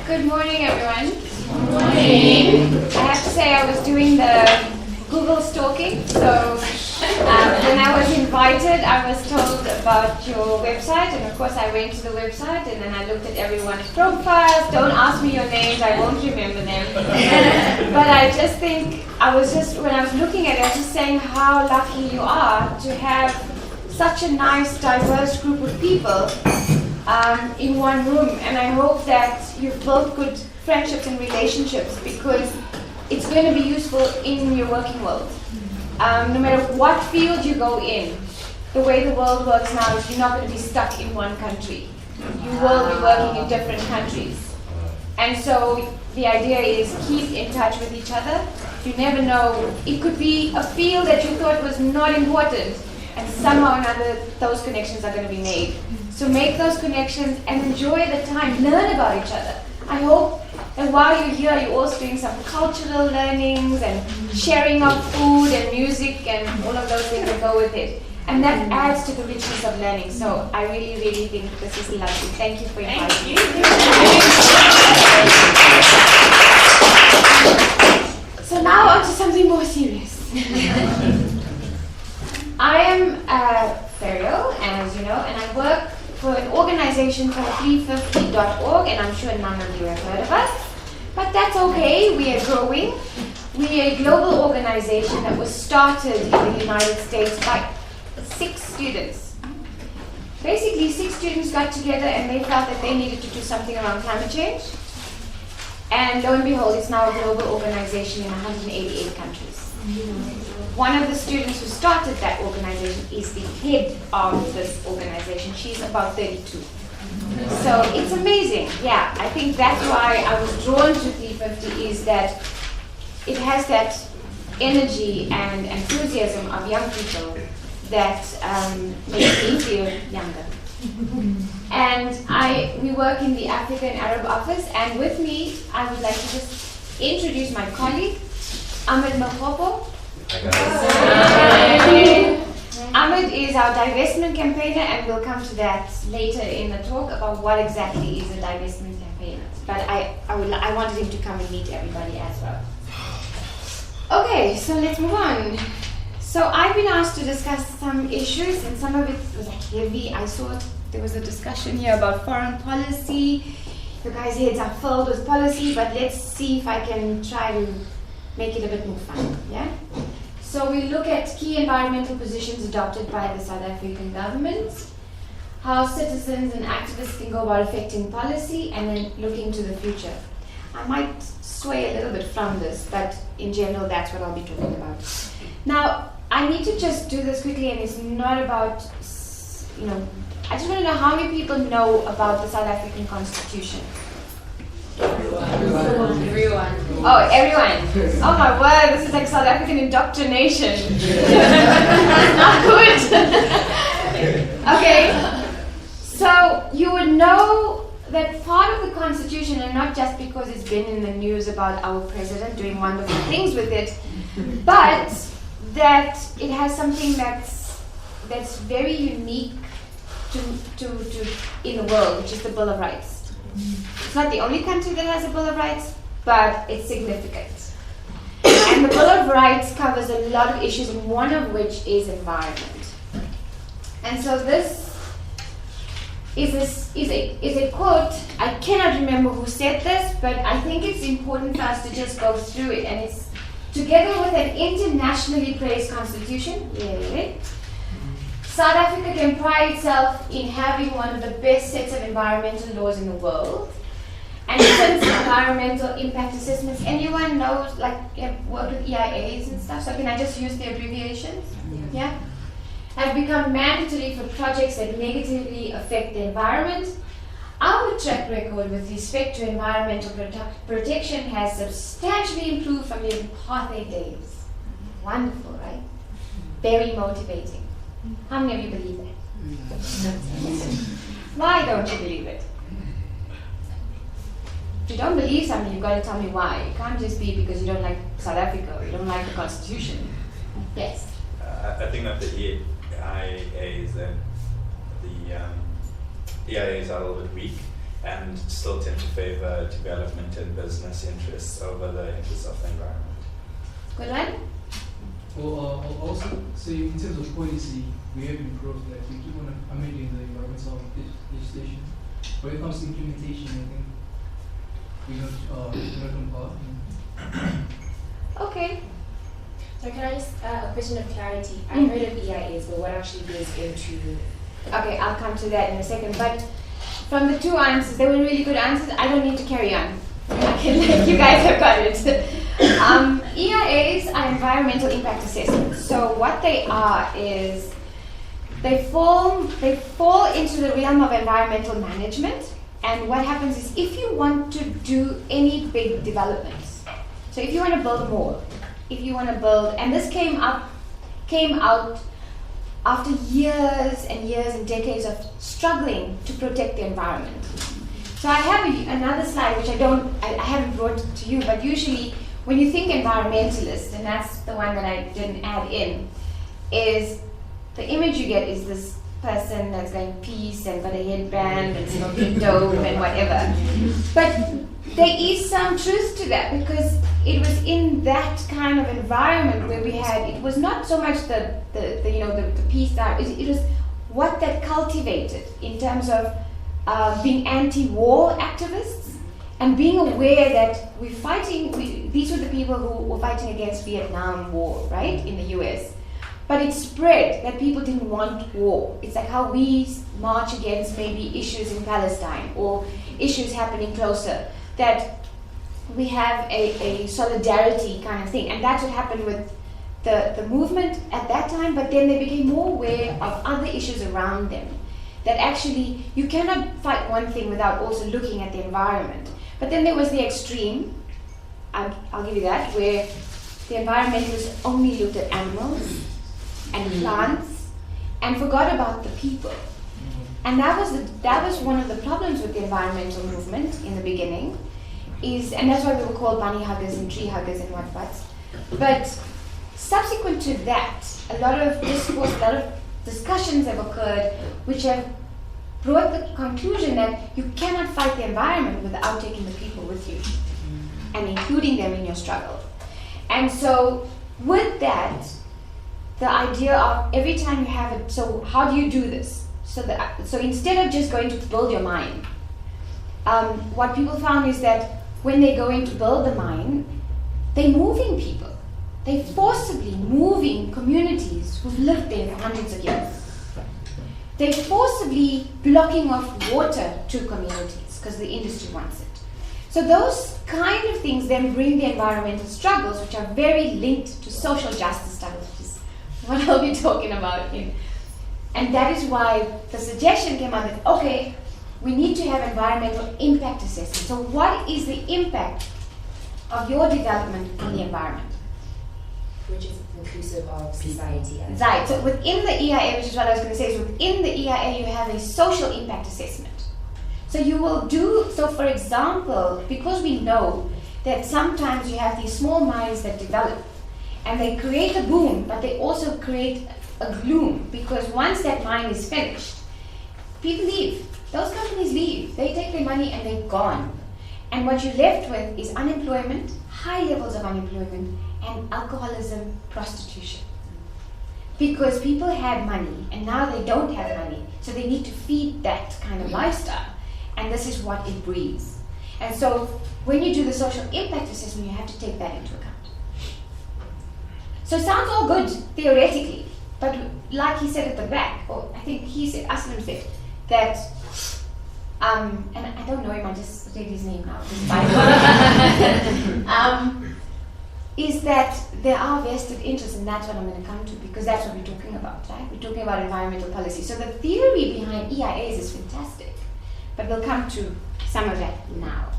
Good morning, everyone. Good morning. I have to say I was doing the Google stalking, so when I was invited, I was told about your website, and of course I went to the website and then I looked at everyone's profiles. Don't ask me your names, I won't remember them. But I just think, when I was looking at it, I was just saying how lucky you are to have such a nice, diverse group of people in one room, and I hope that you've built good friendships and relationships because it's going to be useful in your working world. No matter what field you go in, the way the world works now is you're not going to be stuck in one country. You will be working in different countries. And so the idea is keep in touch with each other. You never know, it could be a field that you thought was not important, and somehow or another those connections are going to be made. So make those connections and enjoy the time, learn about each other. I hope that while you're here, you're also doing some cultural learnings and sharing of food and music and all of those things that go with it. And that adds to the richness of learning. So I really, really think this is lovely. Thank you for inviting me. So now on to something more serious. I am Ferrial, as you know, and I work for an organization called 350.org, and I'm sure none of you have heard of us. But that's okay, we are growing. We are a global organization that was started in the United States by 6 students. Basically, 6 students got together and they felt that they needed to do something around climate change. And lo and behold, it's now a global organization in 188 countries. One of the students who started that organization is the head of this organization. She's about 32. So it's amazing. Yeah, I think that's why I was drawn to 350 is that it has that energy and enthusiasm of young people that makes me feel younger. And we work in the Africa and Arab office, and with me, I would like to just introduce my colleague, Ahmed Mahopo. Ahmed is our divestment campaigner, and we'll come to that later in the talk about what exactly is a divestment campaigner. But I wanted him to come and meet everybody as well. Okay, so let's move on. So I've been asked to discuss some issues, and some of it was heavy. I saw there was a discussion here about foreign policy. You guys' heads are filled with policy, but let's see if I can try to make it a bit more fun, yeah? So we look at key environmental positions adopted by the South African government, how citizens and activists can go about affecting policy, and then looking to the future. I might sway a little bit from this, but in general, that's what I'll be talking about. Now, I need to just do this quickly, and it's not about, I just want to know how many people know about the South African Constitution. Everyone. Oh, everyone. Oh my word, this is like South African indoctrination. Not good. Okay, so you would know that part of the Constitution, and not just because it's been in the news about our president doing wonderful things with it, but that it has something that's very unique to in the world, which is the Bill of Rights. It's not the only country that has a Bill of Rights, but it's significant. And the Bill of Rights covers a lot of issues, and one of which is environment. And so this is a quote. I cannot remember who said this, but I think it's important for us to just go through it. And it's together with an internationally praised constitution. South Africa can pride itself in having one of the best sets of environmental laws in the world. And since environmental impact assessments, anyone knows, like, work with EIAs and stuff, so can I just use the abbreviations? Yeah? Have become mandatory for projects that negatively affect the environment. Our track record with respect to environmental protection has substantially improved from the apartheid days. Wonderful, right? Very motivating. How many of you believe that? Why don't you believe it? If you don't believe something, you've got to tell me why. It can't just be because you don't like South Africa or you don't like the Constitution. Yes? I think that the EIAs and the EIAs are a little bit weak, and still tend to favor development and business interests over the interests of the environment. Good one? Well, I'll also say in terms of policy, we have improved. Like we keep on amending the environmental legislation. When it comes to implementation, I think we're not on par. Okay. So can I just, a question of clarity. I heard of EIAs, but what actually goes into... Okay, I'll come to that in a second. But from the two answers, they were really good answers. I don't need to carry on. I can let you guys have got it. EIAs are environmental impact assessments. So what they are is they fall into the realm of environmental management. And what happens is if you want to do any big developments, so if you want to build a mall, if you want to build, and this came out after years and years and decades of struggling to protect the environment. So I have another slide which I haven't brought to you, but usually when you think environmentalist, and that's the one that I didn't add in, is the image you get is this person that's going peace and got a headband and smoking dope and whatever. But there is some truth to that, because it was in that kind of environment where we had, it was not so much the peace that it was what that cultivated in terms of being anti-war activists and being aware that we're fighting. These were the people who were fighting against Vietnam War, right, in the US. But it spread that people didn't want war. It's like how we march against maybe issues in Palestine or issues happening closer, that we have a solidarity kind of thing. And that's what happened with the movement at that time, but then they became more aware of other issues around them. That actually, you cannot fight one thing without also looking at the environment. But then there was the extreme, I'll give you that, where the environmentalists only looked at animals and plants and forgot about the people. And that was one of the problems with the environmental movement in the beginning, and that's why we were called bunny huggers and tree huggers and whatnots. But subsequent to that, a lot of discourse, a lot of discussions have occurred which have brought the conclusion that you cannot fight the environment without taking the people with you and including them in your struggle. And so with that, the idea of every time you have it, so how do you do this? So instead of just going to build your mine, what people found is that when they go in to build the mine, they're moving people. They're forcibly moving communities who've lived there for hundreds of years. They're forcibly blocking off water to communities because the industry wants it. So those kind of things then bring the environmental struggles, which are very linked to social justice struggles, which is what I'll be talking about in. And that is why the suggestion came out that, okay, we need to have environmental impact assessment. So what is the impact of your development on the environment? Which is inclusive of society. Right, so within the EIA, which is what I was going to say, is within the EIA you have a social impact assessment. So you will do, so for example, because we know that sometimes you have these small mines that develop and they create a boom, but they also create a gloom, because once that mine is finished, people leave. Those companies leave. They take their money and they're gone. And what you're left with is unemployment, high levels of unemployment, and alcoholism, prostitution. Because people had money and now they don't have money, so they need to feed that kind of lifestyle. And this is what it breeds. And so when you do the social impact assessment, you have to take that into account. So it sounds all good theoretically, but like he said at the back, or I think he said, Aslam said, that, and I don't know him, I just read his name now, is that there are vested interests, and that's what I'm going to come to, because that's what we're talking about, right? We're talking about environmental policy. So the theory behind EIAs is fantastic, but we'll come to some of that now.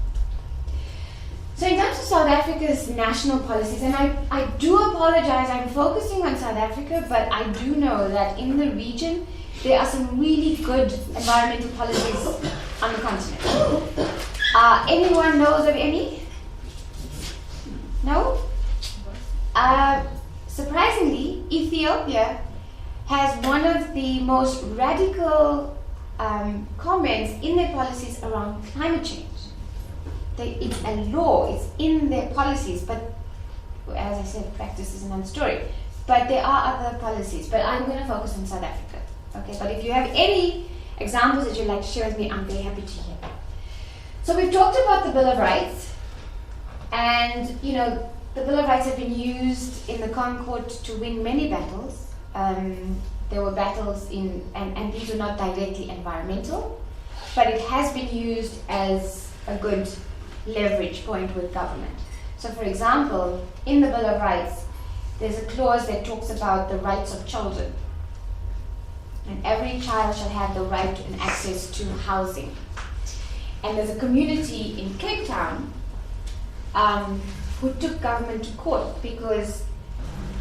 So in terms of South Africa's national policies, and I do apologize, I'm focusing on South Africa, but I do know that in the region, there are some really good environmental policies on the continent. Anyone knows of any? No? Surprisingly, Ethiopia has one of the most radical comments in their policies around climate change. It's a law, it's in their policies, but as I said, practice is another story. But there are other policies, but I'm going to focus on South Africa. Okay, but if you have any examples that you'd like to share with me, I'm very happy to hear. So we've talked about the Bill of Rights, and the Bill of Rights have been used in the Concord to win many battles. There were battles and these were not directly environmental, but it has been used as a good leverage point with government. So for example, in the Bill of Rights, there's a clause that talks about the rights of children. And every child shall have the right and access to housing. And there's a community in Cape Town who took government to court because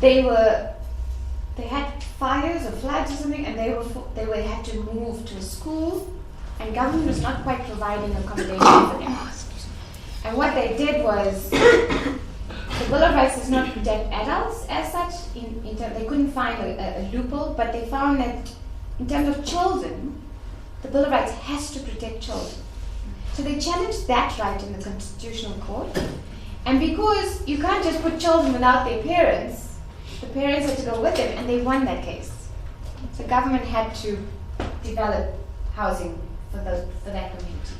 they had fires or floods or something, and they had to move to a school, and government was not quite providing accommodation for them. And what they did was, the Bill of Rights does not protect adults as such. They couldn't find a loophole, but they found that in terms of children, the Bill of Rights has to protect children. So they challenged that right in the Constitutional Court. And because you can't just put children without their parents, the parents had to go with them, and they won that case. So government had to develop housing for that community.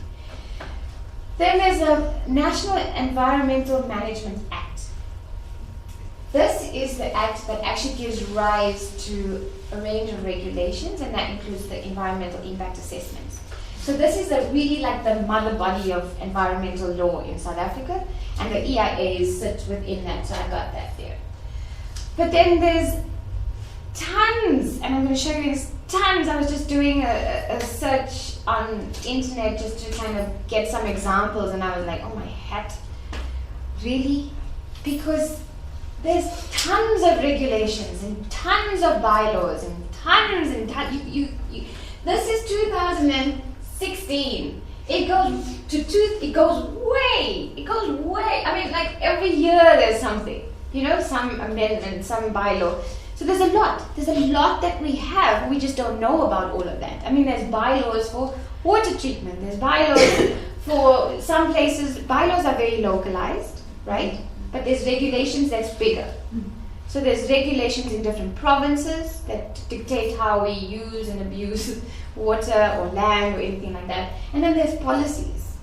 Then there's a National Environmental Management Act. This is the act that actually gives rise to a range of regulations, and that includes the environmental impact assessments. So this is really like the mother body of environmental law in South Africa, and the EIAs sit within that, so I got that there. But then there's tons, and I'm going to show you this, tons. I was just doing a search on internet just to kind of get some examples, and I was like, oh my hat, really? Because there's tons of regulations and tons of bylaws and tons and tons. This is 2016. It goes way. I mean, like every year there's something, some amendment, some bylaw. So there's a lot that we have. We just don't know about all of that. I mean, there's bylaws for water treatment. There's bylaws for some places. Bylaws are very localized, right? But there's regulations that's bigger. So there's regulations in different provinces that dictate how we use and abuse water or land or anything like that. And then there's policies.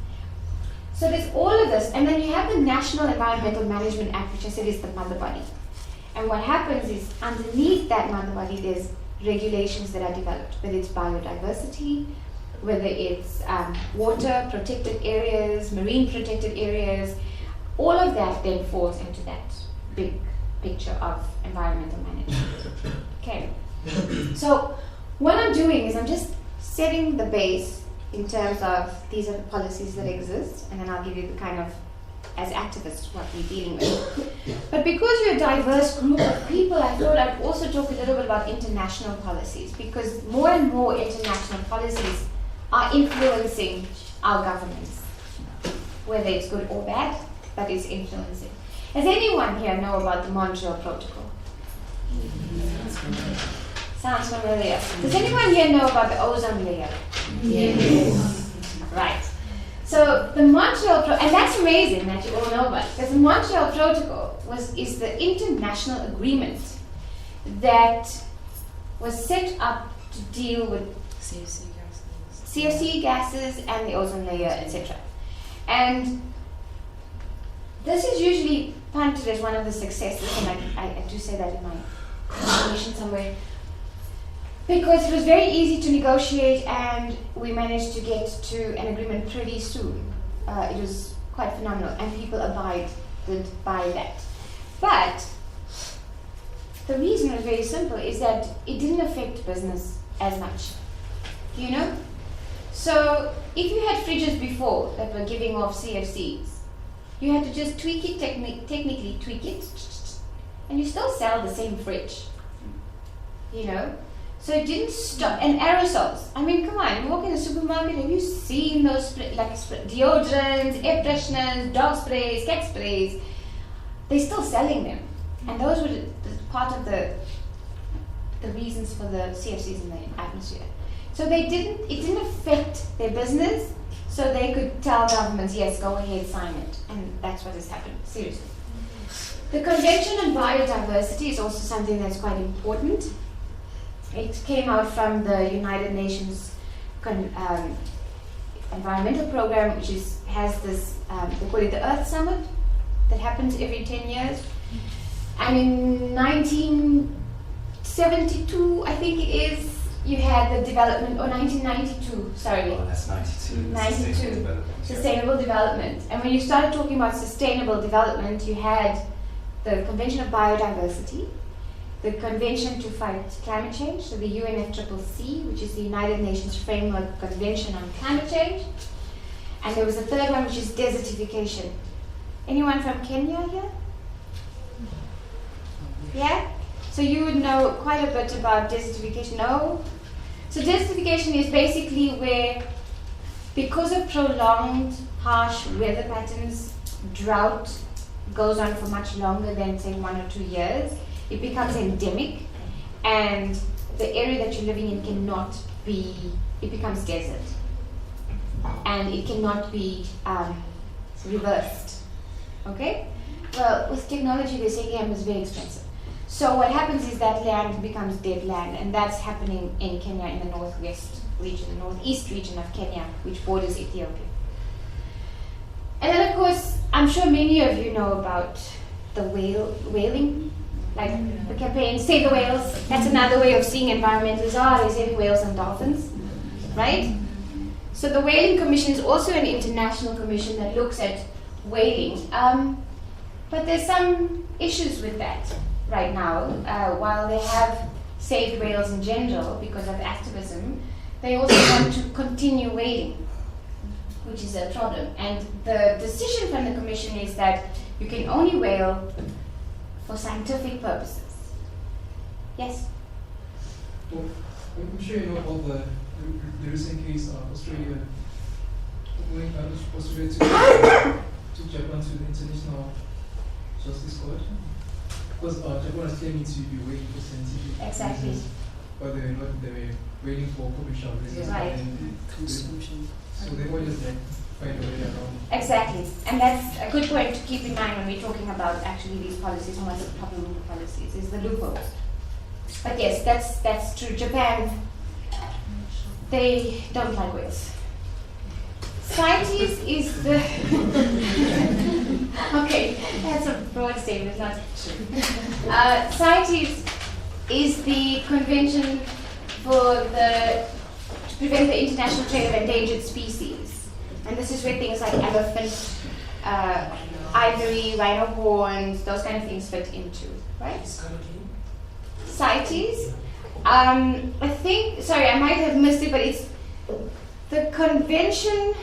So there's all of this. And then you have the National Environmental Management Act, which I said is the mother body. And what happens is underneath that mother body, there's regulations that are developed, whether it's biodiversity, whether it's water protected areas, marine protected areas. All of that then falls into that big picture of environmental management. Okay. So what I'm doing is I'm just setting the base in terms of these are the policies that exist, and then I'll give you the kind of, as activists, what we're dealing with. But because we're a diverse group of people, I thought I'd also talk a little bit about international policies, because more and more international policies are influencing our governments, whether it's good or bad, but it's influencing. Does anyone here know about the Montreal Protocol? Sounds familiar. Does anyone here know about the ozone layer? Yes. Right. So the Montreal Protocol, and that's amazing that you all know about it, because the Montreal Protocol is the international agreement that was set up to deal with CFC gases and the ozone layer, etc. And this is usually punted as one of the successes, and I do say that in my presentation somewhere, because it was very easy to negotiate and we managed to get to an agreement pretty soon. It was quite phenomenal, and people abided by that. But the reason was very simple, is that it didn't affect business as much. So if you had fridges before that were giving off CFCs, you had to just tweak it, technically tweak it, and you still sell the same fridge. So it didn't stop. And aerosols. I mean, come on, you walk in the supermarket, have you seen those deodorants, air fresheners, dog sprays, cat sprays? They're still selling them. And those were part of the reasons for the CFCs in the atmosphere. So it didn't affect their business, so they could tell governments, yes, go ahead, sign it. And that's what has happened, seriously. The Convention on Biodiversity is also something that's quite important. It came out from the United Nations environmental program, which has this, they call it the Earth Summit, that happens every 10 years. And in 1972, I think it is, you had the development, or 1992, sorry. Oh, that's 92. 92. Sustainable development. And when you started talking about sustainable development, you had the Convention of Biodiversity, the Convention to Fight Climate Change, so the UNFCCC, which is the United Nations Framework Convention on Climate Change. And there was a third one, which is desertification. Anyone from Kenya here? Yeah? So you would know quite a bit about desertification. No? So desertification is basically where, because of prolonged harsh weather patterns, drought goes on for much longer than, say, 1 or 2 years, it becomes endemic, and the area that you're living in cannot be, it becomes desert. And it cannot be reversed. Okay? Well, with technology, they say land is very expensive. So what happens is that land becomes dead land, and that's happening in Kenya, in the northwest region, the northeast region of Kenya, which borders Ethiopia. And then, of course, I'm sure many of you know about the whaling, like the campaign Save the Whales. That's another way of seeing environmentalists. They're saving whales and dolphins, right? So the Whaling Commission is also an international commission that looks at whaling. But there's some issues with that right now. While they have saved whales in general because of activism, they also want to continue whaling, which is a problem. And the decision from the commission is that you can only whale for scientific purposes. Yes? Well, I'm sure you know about the recent case of Australia took Japan to the International Justice Court. Because Japan was claiming to be waiting for scientific Exactly. reasons, but they were not, they were waiting for commercial reasons. Right. So they were just like find a way around. Exactly. And that's a good point to keep in mind when we're talking about actually these policies and what's the problem with the policies, is the loopholes. But yes, that's true. Japan, they don't like whales. CITES is the okay, that's a broad statement, not true. CITES is the convention to prevent the international trade of endangered species, and this is where things like elephant, ivory, rhino horns, those kind of things fit into, right? CITES. I think, sorry, I might have missed it, but it's the convention.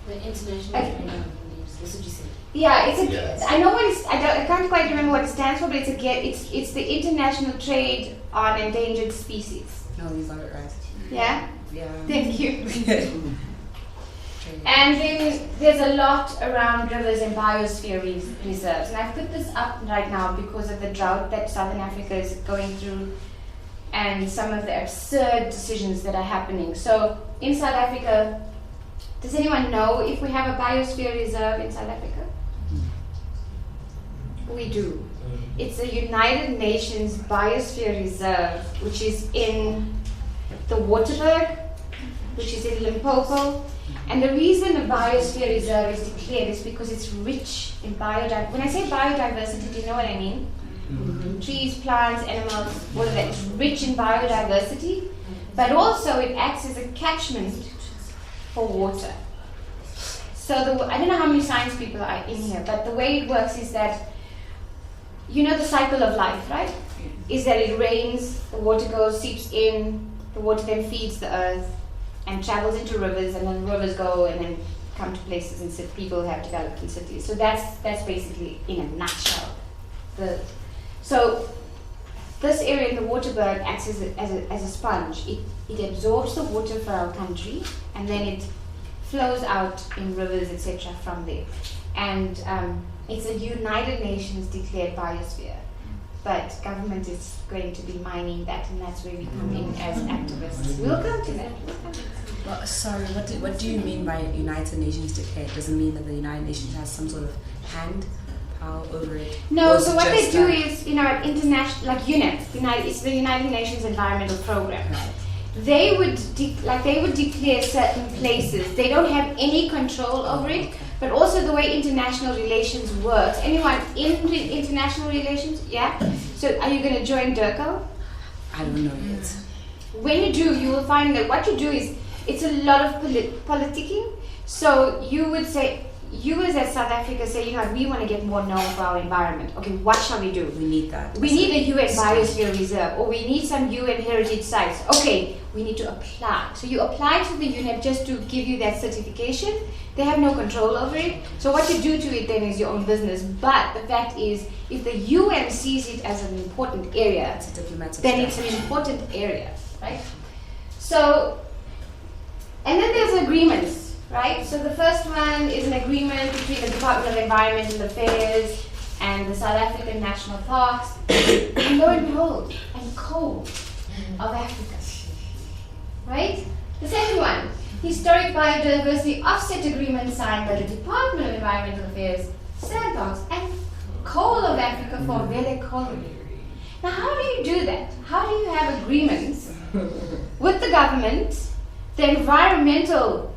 The international training that's what you said. Yeah, it's a. Yes. I know what it's. I can't quite remember what it stands for, but it's the International Trade on Endangered Species. No, you got it right. Yeah. Yeah. Thank you. And then there's a lot around rivers and biosphere reserves, and I've put this up right now because of the drought that Southern Africa is going through, and some of the absurd decisions that are happening. So in South Africa. Does anyone know if we have a biosphere reserve in South Africa? We do. It's a United Nations Biosphere Reserve, which is in the Waterberg, which is in Limpopo. And the reason a biosphere reserve is declared is because it's rich in biodiversity. When I say biodiversity, do you know what I mean? Mm-hmm. Trees, plants, animals, all of that. It's rich in biodiversity, but also it acts as a catchment for water. So I don't know how many science people are in here, but the way it works is that, you know the cycle of life, right? Is that it rains, the water goes, seeps in, the water then feeds the earth and travels into rivers, and then rivers go and then come to places and people have developed in cities. So that's basically in a nutshell. So this area in the Waterberg acts as a sponge. It absorbs the water for our country, and then it flows out in rivers, etc. from there. And it's a United Nations declared biosphere. but government is going to be mining that, and that's where we come in as activists. We'll come to that. Well, sorry, what do you mean by United Nations declared? Does it mean that the United Nations has some sort of hand power over it? No, Or is so it what they just do that- is, international, like UNEP, it's the United Nations Environmental Program. Right. They would declare certain places. They don't have any control over it, Okay. but also the way international relations works. Anyone in international relations? Yeah. So are you going to join DIRCO? I don't know yet. When you do, you will find that what you do is it's a lot of politicking. So you would say, you as South Africa say, we want to get more known for our environment. Okay, what shall we do? We need that. We need a UN biosphere reserve, or we need some UN heritage sites. Okay, we need to apply. So you apply to the UNEP just to give you that certification. They have no control over it. So what you do to it then is your own business. But the fact is, if the UN sees it as an important area, It's a diplomatic then it's an strategy. important area, right? So, and then there's agreements, right? So the first one is an agreement between the Department of Environmental Affairs and the South African National Parks, and lo and behold, and coal of Africa, right? The second one, historic biodiversity offset agreement signed by the Department of Environmental Affairs, sandbox, and coal of Africa for Vele Coal. Now, how do you do that? How do you have agreements with the government, the environmental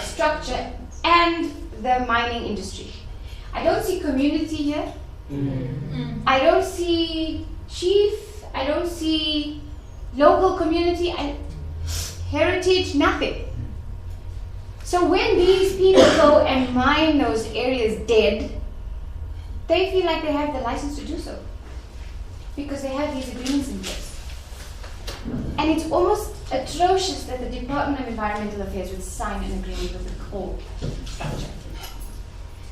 structure, and the mining industry? I don't see community here. I don't see chief. I don't see local community. Heritage, nothing. So when these people go and mine those areas dead, they feel like they have the license to do so because they have these agreements in place. And it's almost atrocious that the Department of Environmental Affairs would sign an agreement with the coal structure.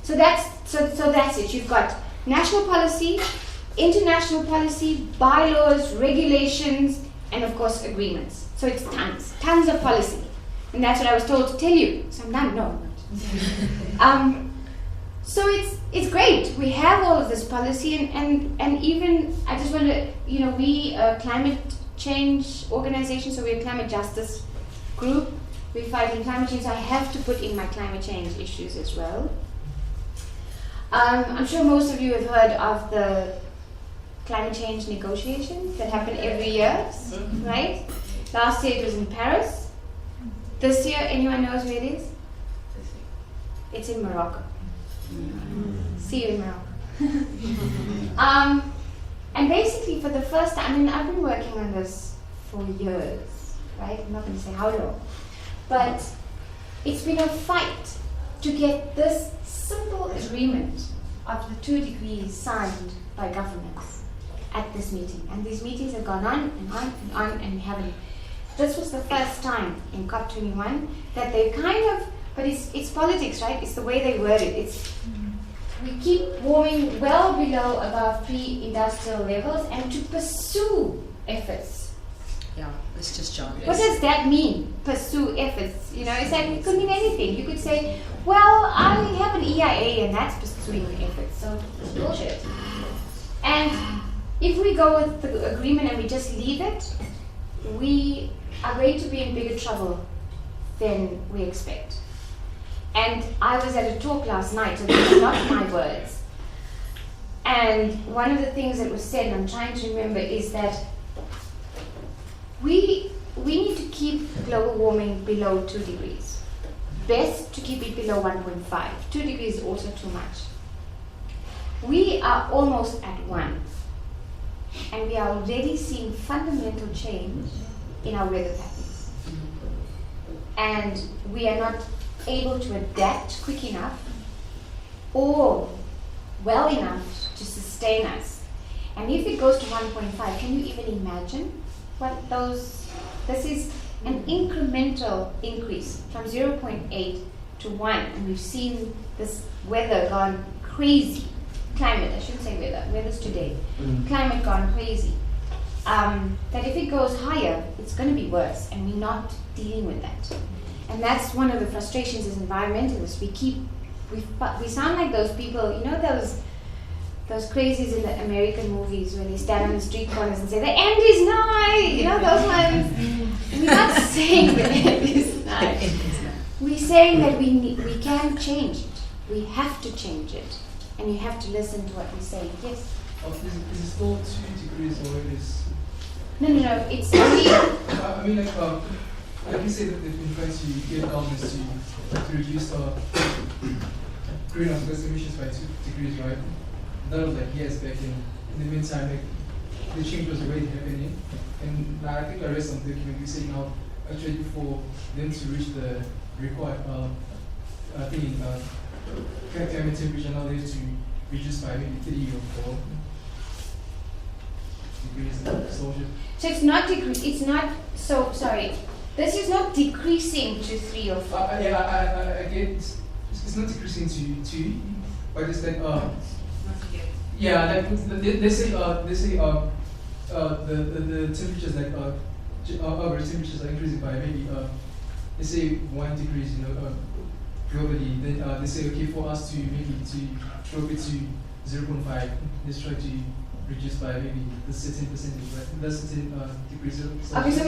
So that's it. You've got national policy, international policy, bylaws, regulations, and of course agreements. So it's tons of policy. And that's what I was told to tell you. So I'm done. No, I'm not. So it's great. We have all of this policy, and even I just want to, we a climate change organization, so we're a climate justice group. We fight in climate change. So I have to put in my climate change issues as well. I'm sure most of you have heard of the climate change negotiations that happen every year, right? Last year it was in Paris. This year, anyone knows where it is? It's in Morocco. See you in Morocco. And basically, for the first time, I've been working on this for years, right? I'm not going to say how long, but it's been a fight to get this simple agreement of the 2 degrees signed by governments at this meeting. And these meetings have gone on and on and on, and we haven't. This was the first time in COP21 that they but it's politics, right? It's the way they word it. We keep warming well below above pre-industrial levels, and to pursue efforts. Yeah, it's just jargon. What does that mean? Pursue efforts. It's like it could mean anything. You could say, well, I have an EIA and that's pursuing efforts. So it's bullshit. And if we go with the agreement and we just leave it, we are going to be in bigger trouble than we expect. And I was at a talk last night, so these are not my words. And one of the things that was said, and I'm trying to remember, is that we need to keep global warming below 2 degrees. Best to keep it below 1.5. 2 degrees is also too much. We are almost at 1. And we are already seeing fundamental change in our weather patterns. And we are not able to adapt quick enough or well enough to sustain us. And if it goes to 1.5, can you even imagine what this is an incremental increase from 0.8 to 1, and we've seen this weather gone crazy. Climate, I shouldn't say weather's today. Climate gone crazy. That if it goes higher, it's going to be worse, and we're not dealing with that. And that's one of the frustrations as environmentalists. We sound like those people, those those crazies in the American movies where they stand on the street corners and say, the end is nigh! You know, those ones. We're not saying the end is nigh. We're saying that we can change it. We have to change it. And you have to listen to what we're saying. Yes? Is it still 2 degrees or it is? No. It's only. I mean, like you say that they've been trying to get governments to reduce greenhouse gas emissions by 2 degrees, right? That was like years back. In the meantime, like, the change was already happening. And I think I read some document saying how actually for them to reach the required climate temperature, now they have to reduce by maybe 3 or 4 degrees Celsius. So it's not it's not, so, sorry. This is not decreasing to 3 or 4. I get it's not decreasing to 2, but it's like yeah, like they say the temperatures like average temperatures are increasing by maybe they say 1 degree, globally. Then they say okay, for us to maybe to drop it to 0.5, let's try to reduce by maybe the certain percentage, right? That's certain degrees. Okay, so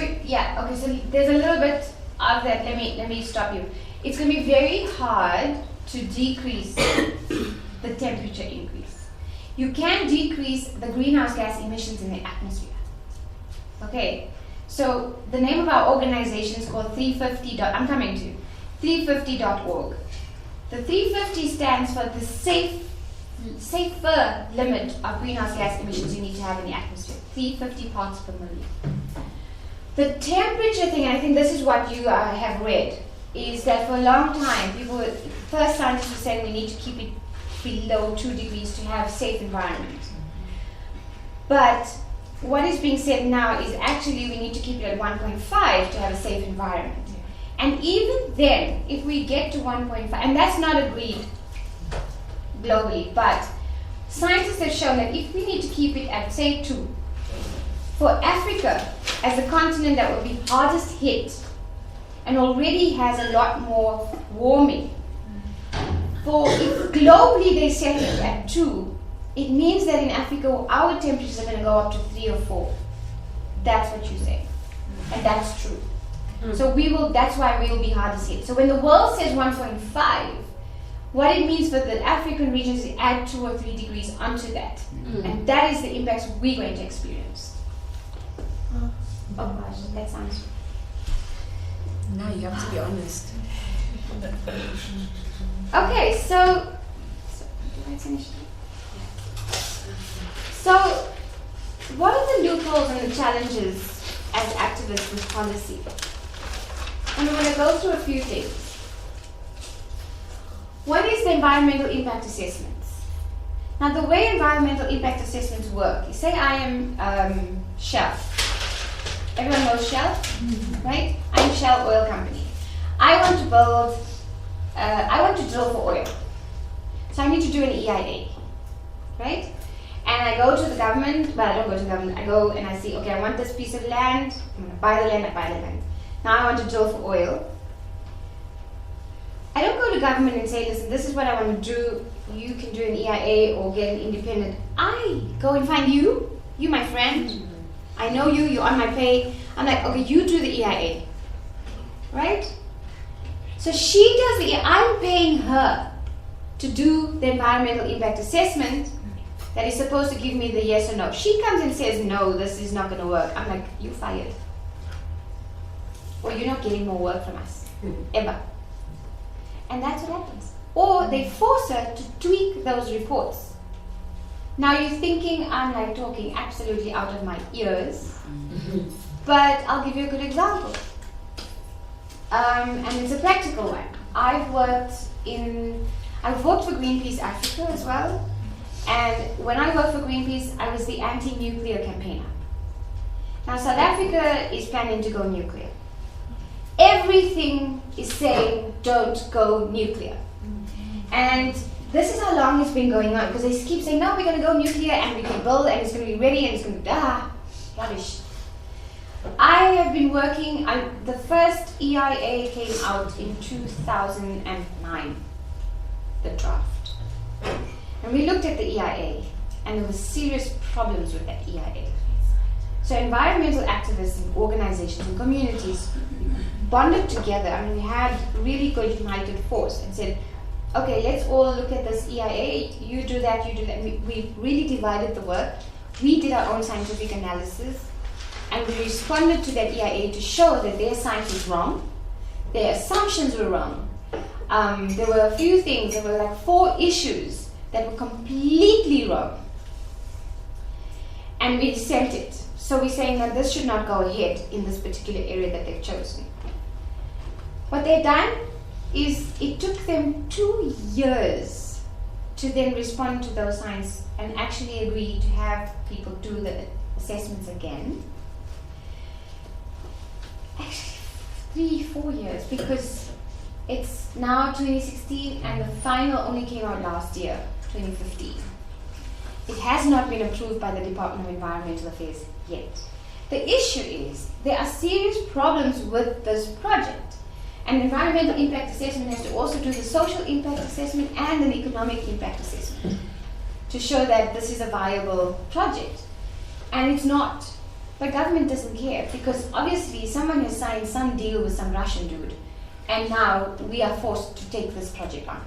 so there's a little bit of that. Let me stop you. It's going to be very hard to decrease the temperature increase. You can decrease the greenhouse gas emissions in the atmosphere. Okay, so the name of our organization is called 350. I'm coming to 350.org. The 350 stands for the safer limit of greenhouse gas emissions you need to have in the atmosphere. 350 parts per million. The temperature thing, and I think this is what you have read, is that for a long time, first scientists were saying we need to keep it below 2 degrees to have a safe environment. But what is being said now is actually we need to keep it at 1.5 to have a safe environment. And even then, if we get to 1.5, and that's not agreed globally, but scientists have shown that if we need to keep it at, say, 2, for Africa, as a continent that will be hardest hit and already has a lot more warming, if globally they set it at 2, it means that in Africa our temperatures are going to go up to 3 or 4. That's what you say, and that's true. So that's why we will be hardest hit. So when the world says 1.5, what it means for the African regions is add 2 or 3 degrees onto that. And that is the impacts we're going to experience. Oh gosh, that sounds... Now you have to be honest. Okay, so do I finish? So what are the loopholes and the challenges as activists with policy? And I'm going to go through a few things. One is the environmental impact assessments. Now the way environmental impact assessments work, say I am Shell. Everyone knows Shell, right? I'm Shell Oil Company. I want to drill for oil. So I need to do an EIA, right? And I go to the government, but I don't go to the government. I go and I see, okay, I want this piece of land. I'm going to buy the land, I buy the land. Now I want to drill for oil. I don't go to government and say, listen, this is what I want to do. You can do an EIA or get an independent. I go and find you my friend. I know you, you're on my pay. I'm like, okay, you do the EIA, right? So she does the EIA. I'm paying her to do the environmental impact assessment that is supposed to give me the yes or no. She comes and says, no, this is not going to work. I'm like, you fired. Or you're not getting more work from us, ever. And that's what happens. Or they force her to tweak those reports. Now you're thinking I'm like talking absolutely out of my ears, but I'll give you a good example. And it's a practical one. I've worked for Greenpeace Africa as well. And when I worked for Greenpeace, I was the anti-nuclear campaigner. Now South Africa is planning to go nuclear. Everything is saying don't go nuclear. And this is how long it's been going on, because they keep saying, no, we're going to go nuclear and we can build and it's going to be ready and it's going to rubbish. I have been working, the first EIA came out in 2009, the draft. And we looked at the EIA and there were serious problems with that EIA. So environmental activists and organizations and communities bonded together. I mean, we had really good united force and said, okay, let's all look at this EIA, you do that, you do that. We really divided the work. We did our own scientific analysis, and we responded to that EIA to show that their science was wrong, their assumptions were wrong. There were a few things, there were like 4 issues that were completely wrong. And we dissent it. So we're saying that this should not go ahead in this particular area that they've chosen. What they've done is it took them 2 years to then respond to those science and actually agree to have people do the assessments again. Actually, 3-4 years, because it's now 2016 and the final only came out last year, 2015. It has not been approved by the Department of Environmental Affairs yet. The issue is there are serious problems with this project. An environmental impact assessment has to also do the social impact assessment and an economic impact assessment to show that this is a viable project. And it's not. But government doesn't care, because obviously someone has signed some deal with some Russian dude, and now we are forced to take this project on.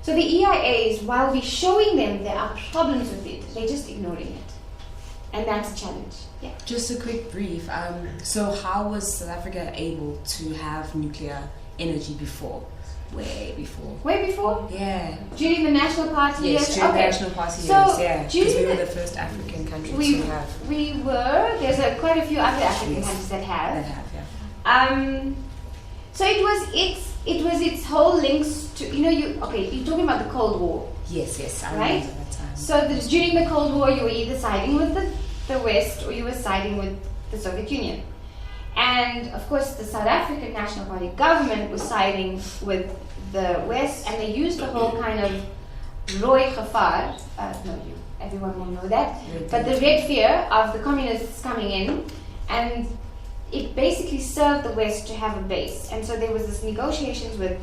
So the EIAs, while we're showing them there are problems with it, they're just ignoring it. And that's a challenge. Yeah. Just a quick brief. So how was South Africa able to have nuclear energy before? Way before. Way before? Yeah. During the National Party years? Yes, during the National Party So, years, yeah. Because we were during the first African country We to have. we were. There's quite a few other African countries that have. Yeah. So it was its whole links to, you're talking about the Cold War. Yes, I Right? remember that time. So during the Cold War, you were either siding with the West or you were siding with the Soviet Union. And of course, the South African National Party government was siding with the West, and they used the whole kind of Rooi gevaar, everyone will know that, but the red fear of the communists coming in, and it basically served the West to have a base. And so there was this negotiations with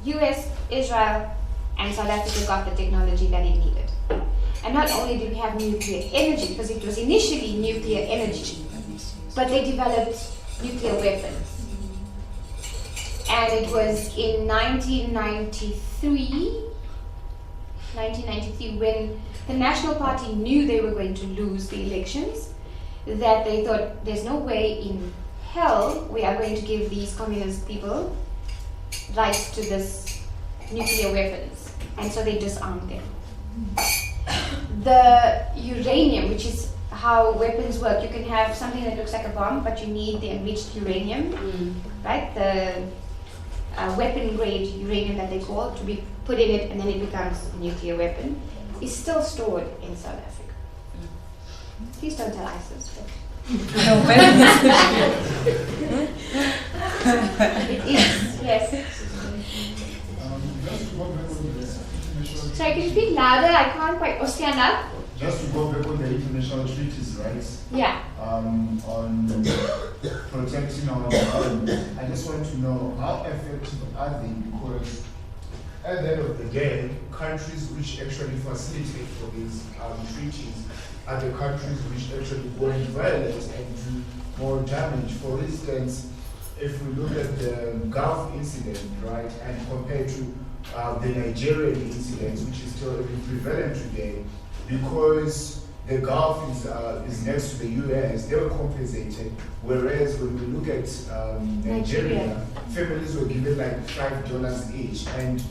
US, Israel, and South Africa got the technology that it needed. And not only did we have nuclear energy, because it was initially nuclear energy, but they developed nuclear weapons. And it was in 1993, when the National Party knew they were going to lose the elections, that they thought there's no way in hell we are going to give these communist people rights to this nuclear weapons. And so they disarmed them. The uranium, which is how weapons work, you can have something that looks like a bomb, but you need the enriched uranium, right? The weapon grade uranium that they call, to be put in it and then it becomes a nuclear weapon, is still stored in South Africa. Please don't tell ISIS. It is, yes. Sorry, can you speak louder? I can't quite. Or stand up. Just to go back on the international treaties, right? Yeah. On protecting our environment, I just want to know how effective are they, because at the end of the day, countries which actually facilitate for these treaties are the countries which actually go and violate and do more damage. For instance, if we look at the Gulf incident, right, and compare to the Nigerian incident, which is still prevalent today, because the Gulf is next to the US, they were compensated, whereas when we look at Nigeria, families were given like $5 each, and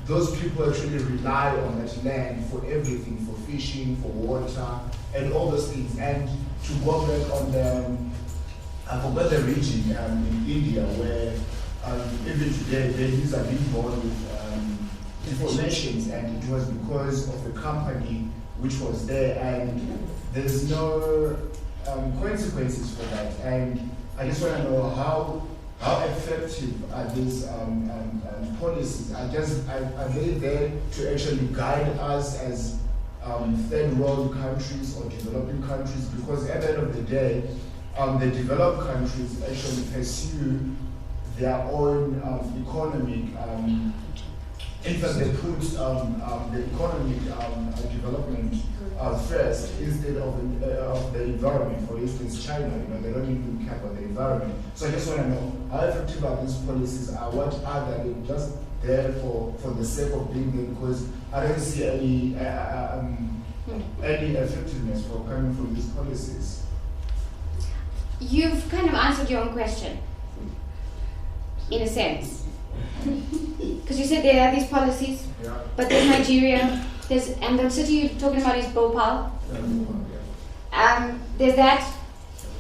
those people actually rely on that land for everything, for fishing, for water, and all those things. And to go back on the, I forgot the region in India where even today babies are being born with deformations, and it was because of the company which was there, and there's no consequences for that. And I just want to know how effective are these policies? Are they there to actually guide us as third world countries or developing countries? Because at the end of the day, the developed countries actually pursue their own economic in fact, they put the economic development first instead of the environment. For instance, China, they don't even care about the environment. So I just want to know how effective are these policies? What are they just there for the sake of being there? Because I don't see any effectiveness for coming from these policies. You've kind of answered your own question, in a sense. Because you said there are these policies, Yeah. but there's Nigeria, and the city you're talking about is Bhopal. There's that.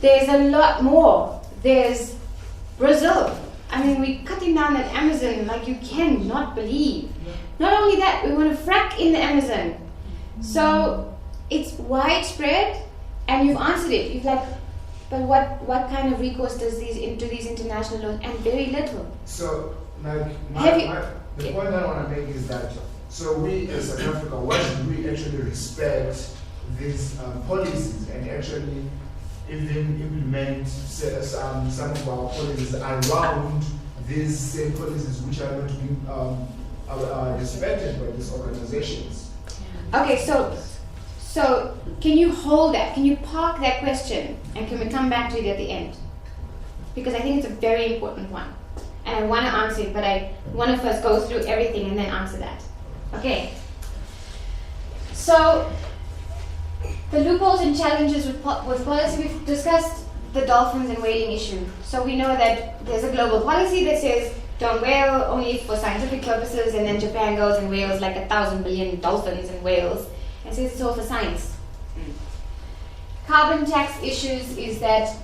There's a lot more. There's Brazil. I mean, we're cutting down that Amazon like you cannot believe. Not only that, we want to frack in the Amazon. So it's widespread, and you've answered it. You've like, but what kind of recourse does these international laws? And very little. So, like, the Yeah. point I want to make is that, so we as South Africa, why should we actually respect these policies and actually even implement some of our policies around these same policies which are not being respected by these organizations? Okay, so can you hold that? Can you park that question, and can we come back to it at the end? Because I think it's a very important one, and I want to answer it, but I want to first go through everything and then answer that. Okay. So the loopholes and challenges with policy, we've discussed the dolphins and whaling issue. So we know that there's a global policy that says don't whale only for scientific purposes, and then Japan goes and whales like 1,000 billion dolphins and whales and says it's all for science. Carbon tax issues is that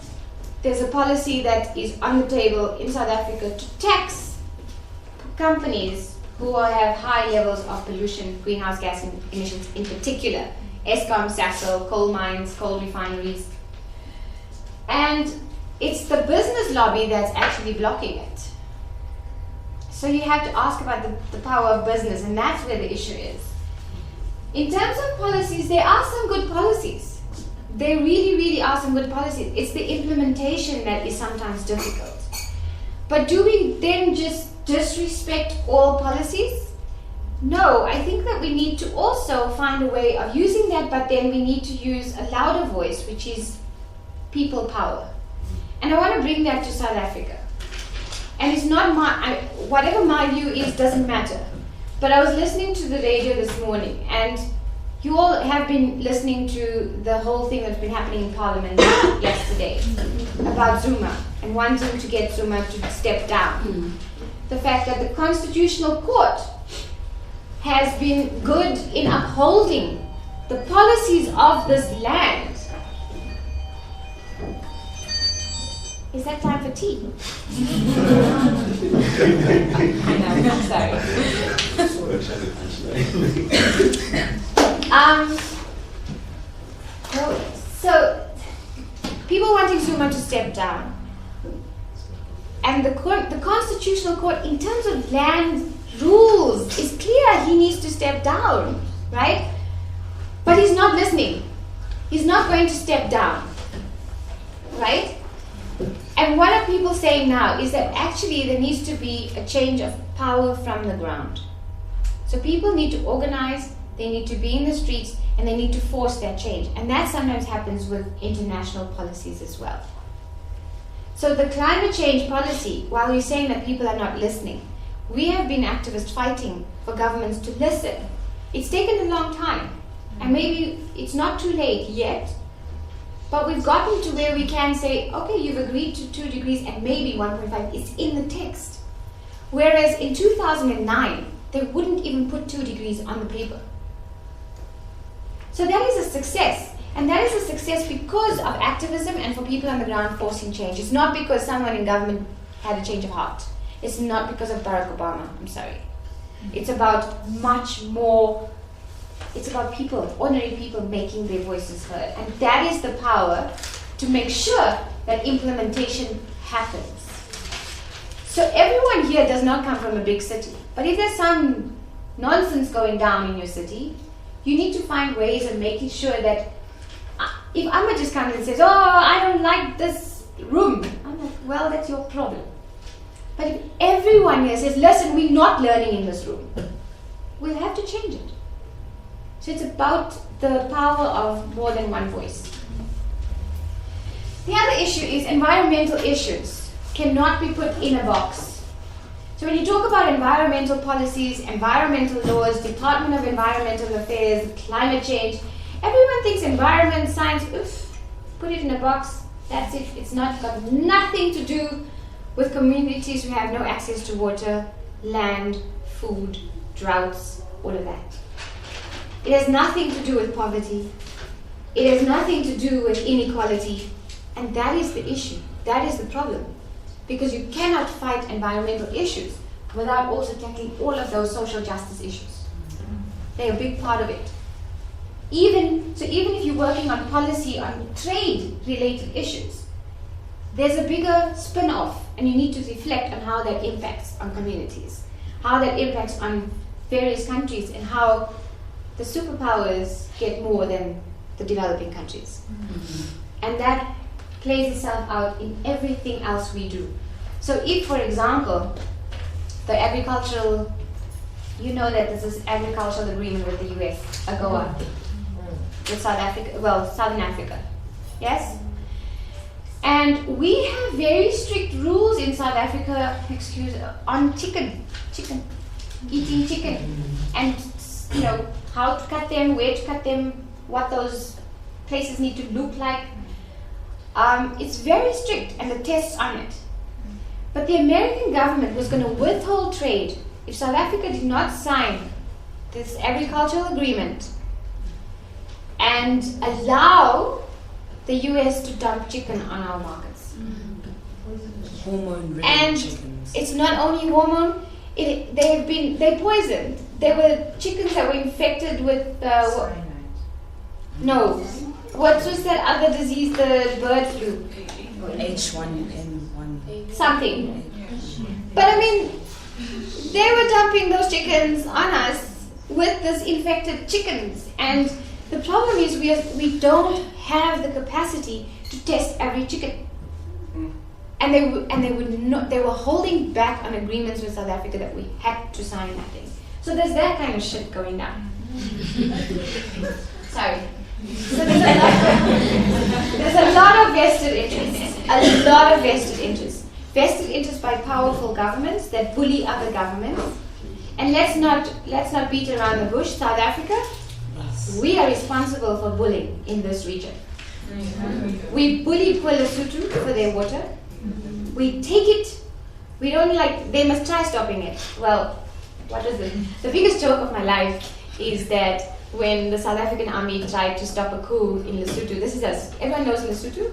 there's a policy that is on the table in South Africa to tax companies who have high levels of pollution, greenhouse gas emissions in particular. Eskom, Sasol, coal mines, coal refineries. And it's the business lobby that's actually blocking it. So you have to ask about the power of business, and that's where the issue is. In terms of policies, there are some good policies. There really, really are some good policies. It's the implementation that is sometimes difficult. But do we then just disrespect all policies? No, I think that we need to also find a way of using that, but then we need to use a louder voice, which is people power. And I want to bring that to South Africa. And it's not whatever my view is doesn't matter. But I was listening to the radio this morning, and you all have been listening to the whole thing that's been happening in Parliament yesterday about Zuma and wanting to get Zuma to step down. The fact that the Constitutional Court has been good in upholding the policies of this land. Is that time for tea? I know, I'm sorry. So people wanting Zuma to step down. And the Constitutional Court, in terms of land rules, is clear he needs to step down, right? But he's not listening. He's not going to step down, right? And what are people saying now is that actually there needs to be a change of power from the ground. So people need to organize, they need to be in the streets, and they need to force that change. And that sometimes happens with international policies as well. So the climate change policy, while you're saying that people are not listening, we have been activists fighting for governments to listen. It's taken a long time, and maybe it's not too late yet, but we've gotten to where we can say, okay, you've agreed to 2 degrees and maybe 1.5, it's in the text. Whereas in 2009, they wouldn't even put 2 degrees on the paper. So that is a success. And that is a success because of activism and for people on the ground forcing change. It's not because someone in government had a change of heart. It's not because of Barack Obama, I'm sorry. It's about much more, it's about people, ordinary people making their voices heard. And that is the power to make sure that implementation happens. So everyone here does not come from a big city. But if there's some nonsense going down in your city, you need to find ways of making sure that if Amma just comes and says, oh, I don't like this room, I'm like, well, that's your problem. But if everyone here says, listen, we're not learning in this room, we'll have to change it. So it's about the power of more than one voice. The other issue is environmental issues cannot be put in a box. So when you talk about environmental policies, environmental laws, Department of Environmental Affairs, climate change, everyone thinks environment, science, oof, put it in a box, that's it. It's not got nothing to do with communities who have no access to water, land, food, droughts, all of that. It has nothing to do with poverty. It has nothing to do with inequality. And that is the issue. That is the problem. Because you cannot fight environmental issues without also tackling all of those social justice issues. They're a big part of it. Even if you're working on policy on trade-related issues, there's a bigger spin-off, and you need to reflect on how that impacts on communities, how that impacts on various countries, and how the superpowers get more than the developing countries. And that plays itself out in everything else we do. So if, for example, the agricultural, you know that there's this agricultural agreement with the US, AGOA, with South Africa, well, Southern Africa, yes? And we have very strict rules in South Africa, on chicken, eating chicken, and you know, how to cut them, where to cut them, what those places need to look like. It's very strict, and the tests on it. But the American government was going to withhold trade if South Africa did not sign this agricultural agreement and allow the US to dump chicken on our markets. Hormone-ridden And chickens. it's not only hormone, they're poisoned. There were chickens that were infected with no. What was that other disease, the bird flu? H1N1. Something. But I mean, they were dumping those chickens on us with this infected chickens. And the problem is we don't have the capacity to test every chicken. And they were holding back on agreements with South Africa that we had to sign that thing. So there's that kind of shit going down. Sorry. So there's a lot of vested interests. A lot of vested interests. Vested interests by powerful governments that bully other governments. And let's not beat around the bush. South Africa, we are responsible for bullying in this region. We bully Lesotho for their water. We take it. We don't they must try stopping it. Well, what is it? The biggest joke of my life is that when the South African army tried to stop a coup in Lesotho, this is us. Everyone knows Lesotho?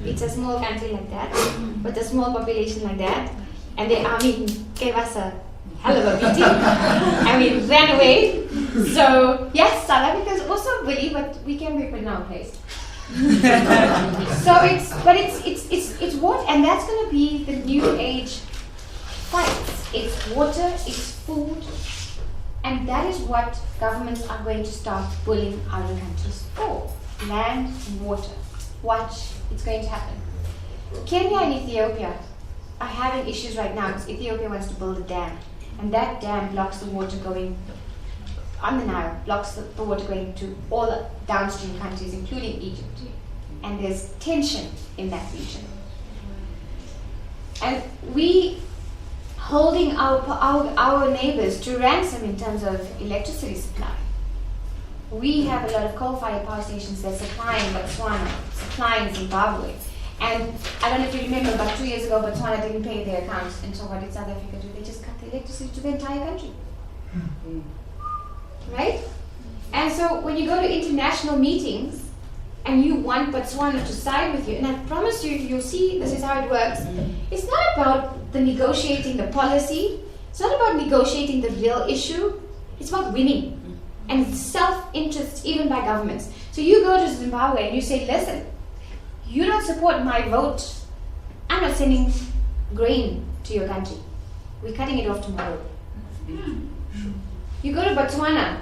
It's a small country like that, with a small population like that, and the army gave us a hell of a beating, and we ran away. So yes, South Africa is also bully, but we can be put in our place. So it's water, and that's going to be the new age fights. It's water, it's food, and that is what governments are going to start bullying other countries for. Land and water. Watch, it's going to happen. Kenya and Ethiopia are having issues right now because Ethiopia wants to build a dam, and that dam blocks the water going on the Nile, blocks the water going to all the downstream countries, including Egypt. And there's tension in that region. And we holding our neighbors to ransom in terms of electricity supply. We have a lot of coal-fired power stations that supply in Botswana, supply in Zimbabwe. And I don't know if you remember, about 2 years ago, Botswana didn't pay their accounts. And so what did South Africa do? They just cut the electricity to the entire country. Right? And so when you go to international meetings and you want Botswana to side with you, and I promise you, you'll see this is how it works. It's not about the negotiating the policy. It's not about negotiating the real issue. It's about winning. And self-interest even by governments. So you go to Zimbabwe and you say, listen, you don't support my vote. I'm not sending grain to your country. We're cutting it off tomorrow. You go to Botswana.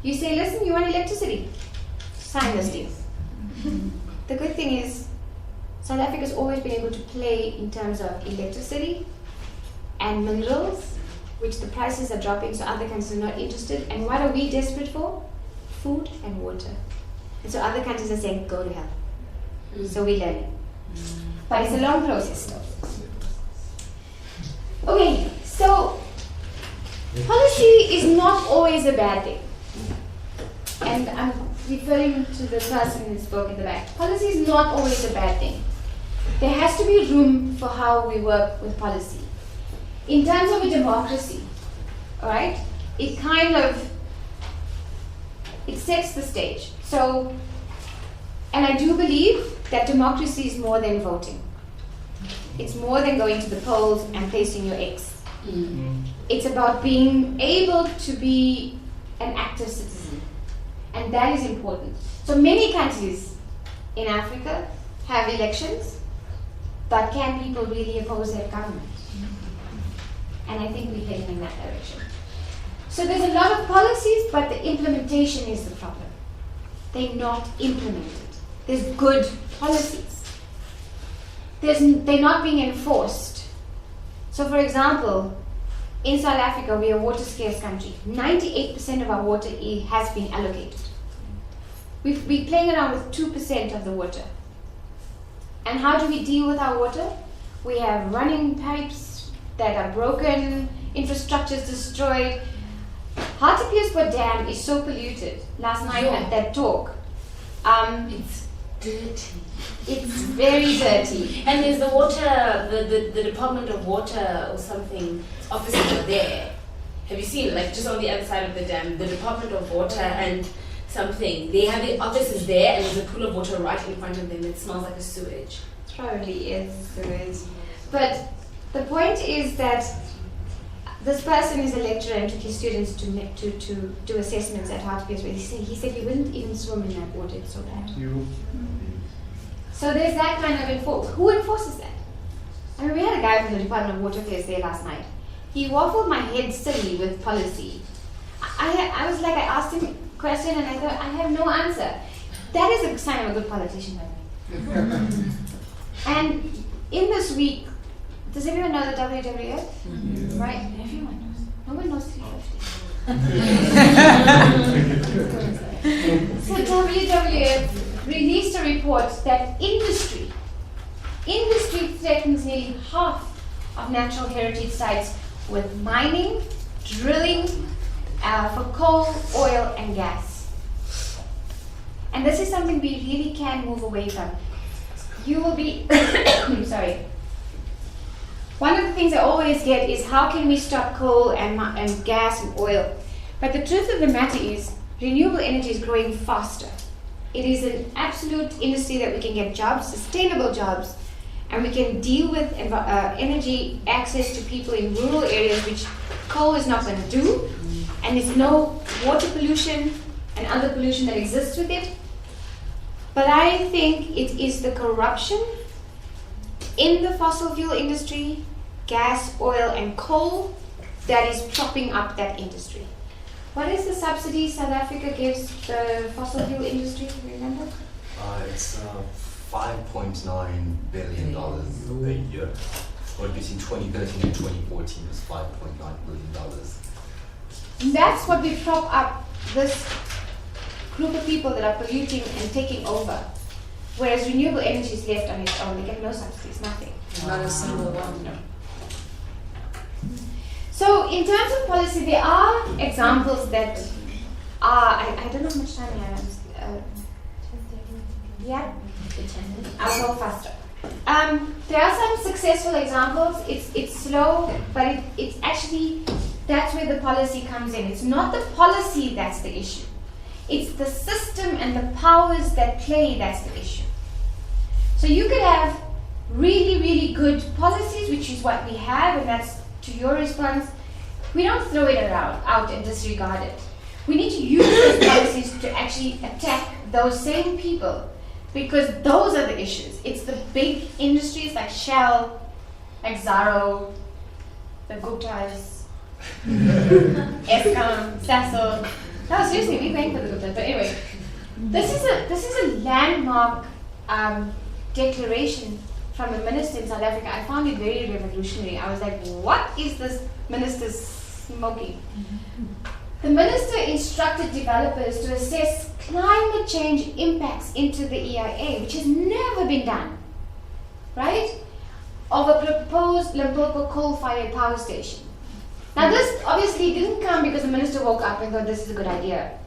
You say, listen, you want electricity. Sign this deal. The good thing is, South Africa's always been able to play in terms of electricity and minerals which the prices are dropping, so other countries are not interested. And what are we desperate for? Food and water. And so other countries are saying, go to hell. So we learn it. But it's a long process still. Okay, so policy is not always a bad thing. And I'm referring to the person who spoke in the back. Policy is not always a bad thing. There has to be room for how we work with policy. In terms of a democracy, alright, it sets the stage. So, and I do believe that democracy is more than voting. It's more than going to the polls and placing your X. It's about being able to be an active citizen. And that is important. So many countries in Africa have elections, but can people really oppose their government? And I think we're heading in that direction. So there's a lot of policies, but the implementation is the problem. They're not implemented. There's good policies. They're not being enforced. So for example, in South Africa, we are a water scarce country. 98% of our water has been allocated. We're playing around with 2% of the water. And how do we deal with our water? We have running pipes that are broken, infrastructure is destroyed. Hartbeespoort Dam is so polluted. Last night at that talk, It's dirty. it's very dirty. And there's the water, the Department of Water or something offices are there. Have you seen, like, just on the other side of the dam, the Department of Water and something, they have the offices there and there's a pool of water right in front of them. It smells like a sewage. Probably is sewage. But the point is that this person is a lecturer and took his students to do assessments at Hartbeespoort. He said he wouldn't even swim in that water, it's so bad. So there's that kind of enforcement. Who enforces that? I mean, we had a guy from the Department of Water Affairs there last night. He waffled my head silly with policy. I was like, I asked him a question and I thought, I have no answer. That is a sign of a good politician, by the way. And in this week, does everyone know the WWF? Right? Everyone knows. No one knows 350. So WWF released a report that industry threatens nearly half of natural heritage sites with mining, drilling for coal, oil and gas. And this is something we really can move away from. You will be, sorry. One of the things I always get is how can we stop coal and gas and oil? But the truth of the matter is renewable energy is growing faster. It is an absolute industry that we can get jobs, sustainable jobs, and we can deal with energy access to people in rural areas, which coal is not going to do, and there's no water pollution and other pollution that exists with it. But I think it is the corruption in the fossil fuel industry, gas, oil, and coal that is propping up that industry. What is the subsidy South Africa gives the fossil fuel industry? Do you remember? It's $5.9 billion a year. Or between 2013 and 2014 was $5.9 billion. And that's what we prop up this group of people that are polluting and taking over. Whereas renewable energy is left on its own. They get no subsidies, nothing. Not a single one. No. So in terms of policy, there are examples that are, I don't know how much time I have. Yeah? I'll go faster. There are some successful examples. It's slow, but it's actually, that's where the policy comes in. It's not the policy that's the issue. It's the system and the powers that play that's the issue. So you could have really, really good policies, which is what we have, and that's to your response. We don't throw it around, out and disregard it. We need to use those policies to actually attack those same people, because those are the issues. It's the big industries like Shell, like Zaro, the Guptas, Eskom, Sasol. No, seriously, we're going for the Guptas. But anyway, this is a landmark declaration from a minister in South Africa. I found it very revolutionary. I was like, what is this minister smoking. The minister instructed developers to assess climate change impacts into the EIA, which has never been done, right? Of a proposed Limpopo coal-fired power station. Now this obviously didn't come because the minister woke up and thought this is a good idea.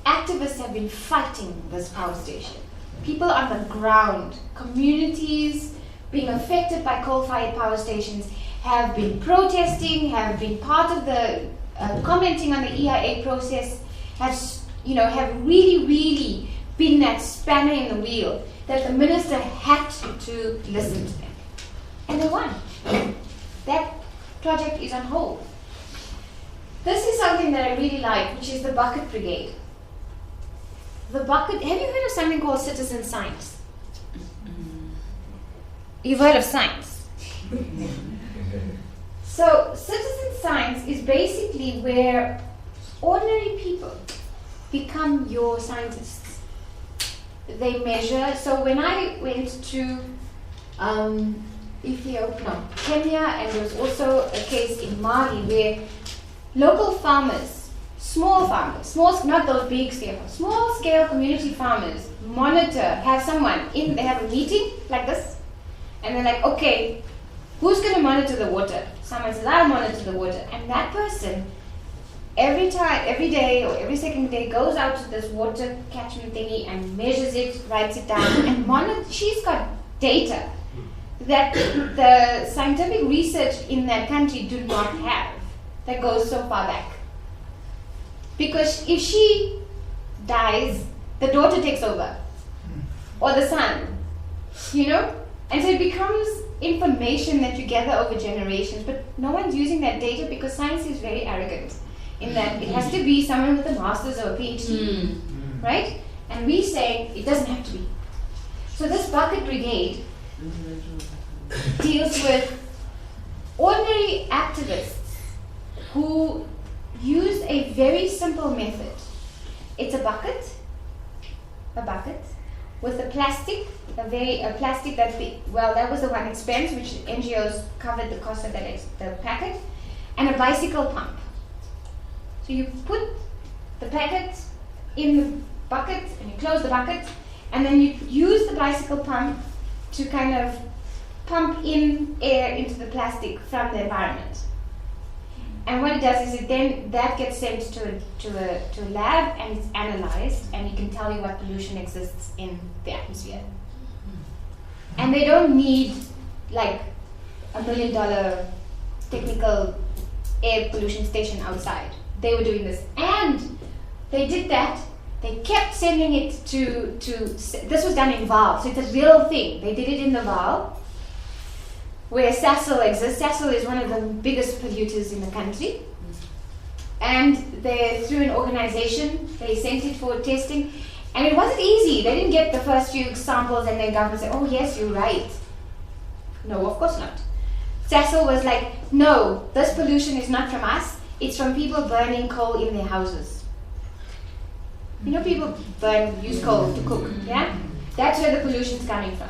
Activists have been fighting this power station. People on the ground, communities being affected by coal-fired power stations have been protesting, have been part of the commenting on the EIA process, have really been that spanner in the wheel that the minister had to listen to them. And they won. That project is on hold. This is something that I really like, which is the bucket brigade. The bucket, have you heard of something called citizen science? You've heard of science. So citizen science is basically where ordinary people become your scientists. They measure. So when I went to Kenya, and there was also a case in Mali where local farmers, not those big scale, small scale community farmers have someone in, they have a meeting like this, and they're like, okay, who's going to monitor the water? Someone says, I'll monitor the water. And that person, every day or every second day, goes out to this water catchment thingy and measures it, writes it down, and she's got data that the scientific research in that country do not have, that goes so far back. Because if she dies, the daughter takes over, or the son, And so it becomes information that you gather over generations, but no one's using that data because science is very arrogant in that it has to be someone with a master's or a PhD, right? And we say it doesn't have to be. So this bucket brigade deals with ordinary activists who use a very simple method. It's a bucket with a plastic, a plastic that was the one expense which NGOs covered the cost of the packet, and a bicycle pump. So you put the packet in the bucket and you close the bucket, and then you use the bicycle pump to kind of pump in air into the plastic from the environment. And what it does is that gets sent to a lab and it's analyzed, and it can tell you what pollution exists in the atmosphere. And they don't need like $1 million technical air pollution station outside. They were doing this, and they did that. They kept sending it to this was done in Vaal, so it's a real thing. They did it in the Vaal, where Sasol exists. Sasol is one of the biggest polluters in the country. And through an organization, they sent it for testing. And it wasn't easy. They didn't get the first few samples and then government said, oh yes, you're right. No, of course not. Sasol was like, no, this pollution is not from us. It's from people burning coal in their houses. You know, people use coal to cook, yeah? That's where the pollution's coming from.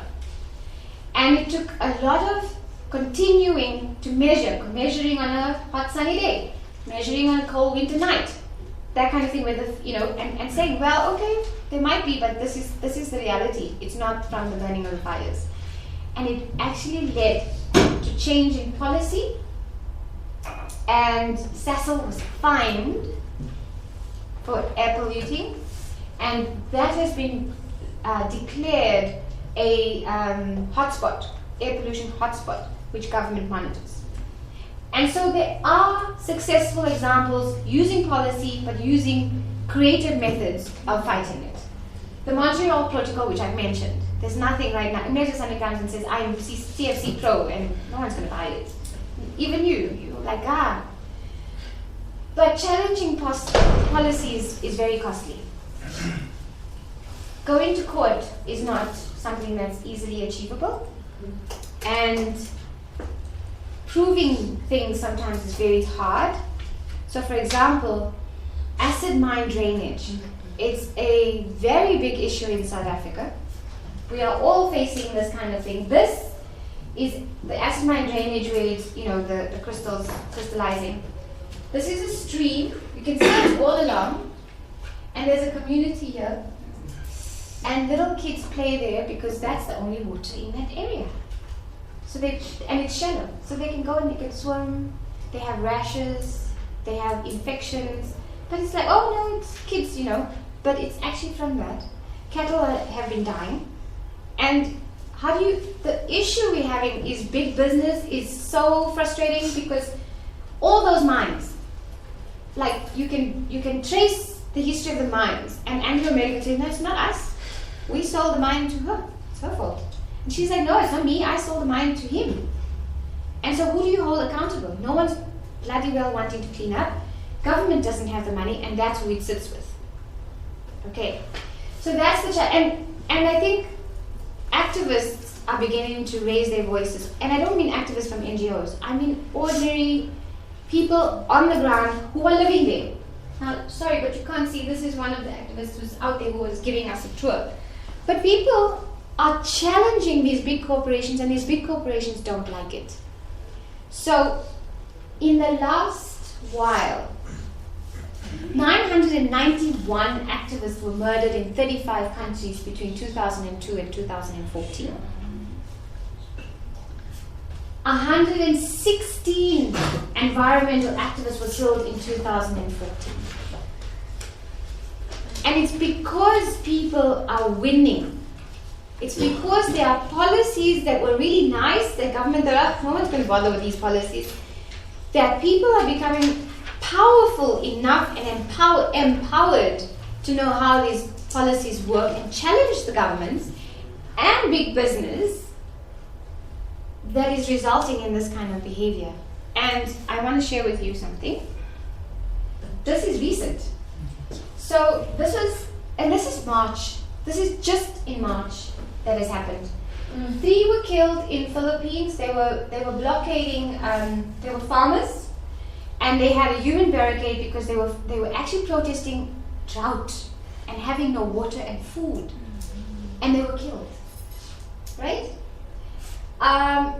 And it took a lot of continuing to measuring on a hot sunny day, measuring on a cold winter night, that kind of thing, and saying, well, okay, there might be, but this is the reality. It's not from the burning of the fires. And it actually led to change in policy, and Sasol was fined for air polluting, and that has been declared a hotspot, air pollution hotspot, which government monitors. And so there are successful examples using policy, but using creative methods of fighting it. The Montreal Protocol, which I've mentioned, there's nothing right now. Imagine somebody comes and says, I am CFC Pro, and no one's going to buy it. Even you're like, But challenging policies is very costly. Going to court is not something that's easily achievable, and proving things sometimes is very hard. So for example, acid mine drainage. It's a very big issue in South Africa. We are all facing this kind of thing. This is the acid mine drainage where it's, the crystals crystallizing. This is a stream, you can see it all along, and there's a community here, and little kids play there because that's the only water in that area. So and it's shallow, so they can go and they can swim, they have rashes, they have infections, but it's like, oh no, it's kids, but it's actually from that. Cattle have been dying, and the issue we're having is big business is so frustrating because all those mines, like you can trace the history of the mines, and Anglo American says, no, it's not us. We sold the mine to her. It's her fault. And she's like, no, it's not me. I sold the mine to him. And so who do you hold accountable? No one's bloody well wanting to clean up. Government doesn't have the money, and that's who it sits with. Okay. So that's the challenge. And I think activists are beginning to raise their voices. And I don't mean activists from NGOs. I mean ordinary people on the ground who are living there. Now, sorry, but you can't see. This is one of the activists who's out there who was giving us a tour. But people are challenging these big corporations, and these big corporations don't like it. So, in the last while, 991 activists were murdered in 35 countries between 2002 and 2014. 116 environmental activists were killed in 2014. And it's because people are winning. It's because there are policies that were really nice, the government, no one's going to bother with these policies, that people are becoming powerful enough and empowered to know how these policies work and challenge the governments and big business that is resulting in this kind of behavior. And I want to share with you something. This is recent. So this is March. This is just in March that has happened. 3 were killed in Philippines. They were blockading. They were farmers, and they had a human barricade because they were actually protesting drought and having no water and food, and they were killed. Right?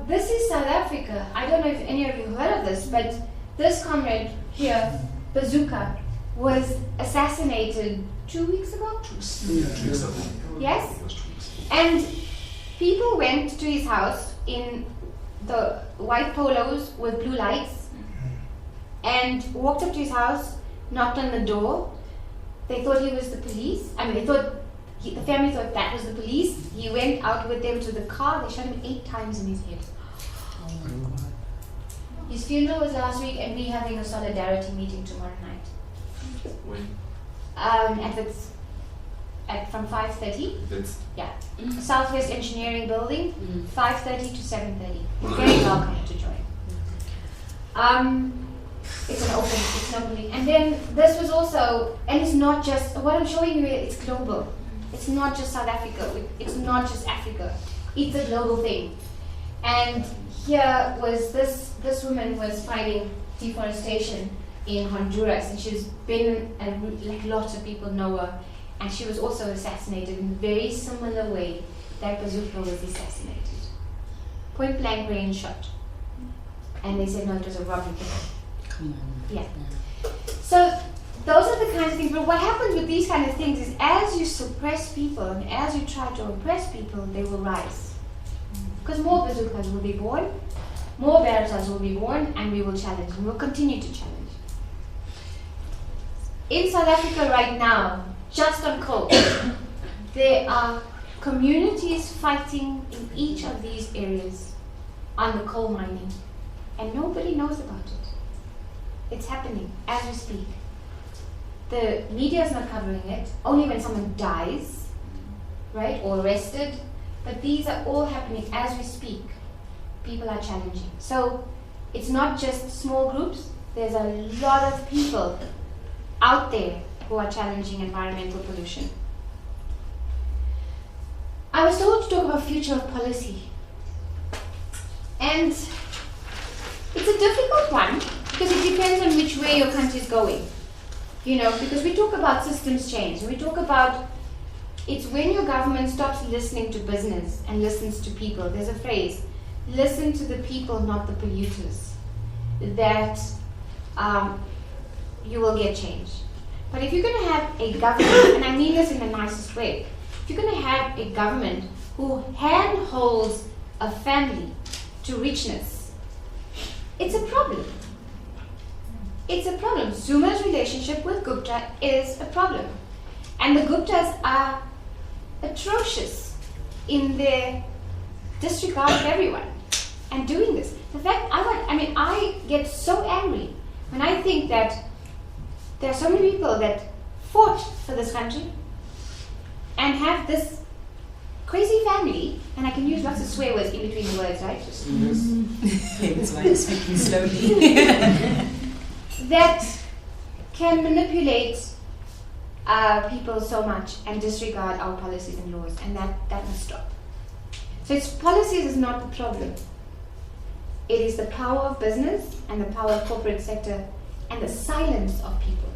This is South Africa. I don't know if any of you heard of this, but this comrade here, Bazooka, was assassinated 2 weeks ago? 2 weeks ago. Yes? And people went to his house in the white polos with blue lights and walked up to his house, knocked on the door. They thought he was the police. The family thought that was the police. He went out with them to the car. They shot him 8 times in his head. Oh my God. His funeral was last week, and we're having a solidarity meeting tomorrow night. When? From 5:30. That's Yeah. Southwest Engineering Building, 5:30 to 7:30. You're very welcome to join. It's an open meeting. And then this was also, and it's not just, what I'm showing you here, it's global. It's not just South Africa. It's not just Africa. It's a global thing. And here was this woman was fighting deforestation in Honduras, and she's been, like lots of people know her, and she was also assassinated in a very similar way that Bazooka was assassinated. Point blank range shot. And they said no, it was a robbery. Come on. Yeah. So those are the kinds of things, but what happens with these kind of things is as you suppress people and as you try to oppress people, they will rise. Because more bazookas will be born, more Veritas will be born, and we will challenge, and we'll continue to challenge. In South Africa right now, just on coal, there are communities fighting in each of these areas on the coal mining, and nobody knows about it. It's happening as we speak. The media is not covering it, only when someone dies, right, or arrested, but these are all happening as we speak. People are challenging. So it's not just small groups, there's a lot of people out there who are challenging environmental pollution. I was told to talk about future of policy. And it's a difficult one because it depends on which way your country is going. Because we talk about systems change, and we talk about it's when your government stops listening to business and listens to people. There's a phrase, listen to the people, not the polluters, that you will get change. But if you're going to have a government, and I mean this in the nicest way, if you're going to have a government who handholds a family to richness, it's a problem. It's a problem. Zuma's relationship with Gupta is a problem. And the Guptas are atrocious in their disregard of everyone and doing this. The fact, I get so angry when I think that there are so many people that fought for this country and have this crazy family, and I can use lots of swear words in between the words, right? Just That's why I'm speaking slowly. that can manipulate people so much and disregard our policies and laws, and that must stop. So it's policies is not the problem. It is the power of business and the power of corporate sector and the silence of people.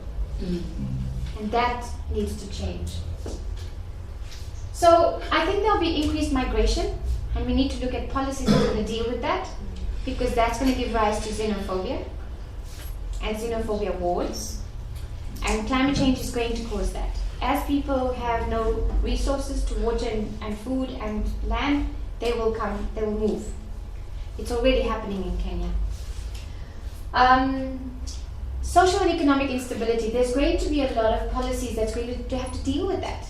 And that needs to change. So I think there'll be increased migration, and we need to look at policies that are going to deal with that, because that's going to give rise to xenophobia and xenophobia wars. And climate change is going to cause that. As people have no resources to water and food and land, they will move. It's already happening in Kenya. Social and economic instability, there's going to be a lot of policies that's going to have to deal with that.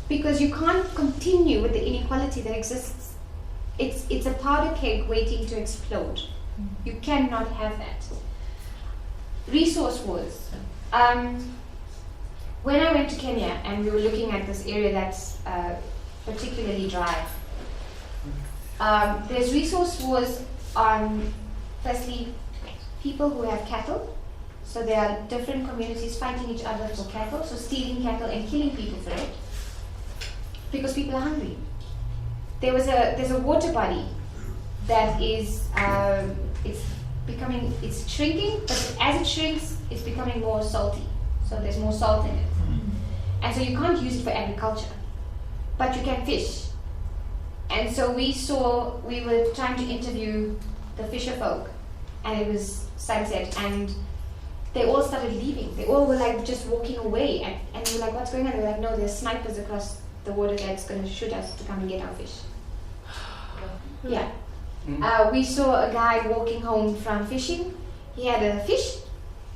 Because you can't continue with the inequality that exists. It's a powder keg waiting to explode. You cannot have that. Resource wars. When I went to Kenya and we were looking at this area that's particularly dry, there's resource wars on, firstly, people who have cattle. So there are different communities fighting each other for cattle, so stealing cattle and killing people for it, because people are hungry. There's a water body that is it's shrinking, but as it shrinks, it's becoming more salty. So there's more salt in it. And so you can't use it for agriculture, but you can fish. And so we were trying to interview the fisher folk, and it was sunset, and they all started leaving. They all were like just walking away, and we were like, what's going on? They were like, no, there's snipers across the water that's going to shoot us to come and get our fish. Yeah. We saw a guy walking home from fishing. He had a fish,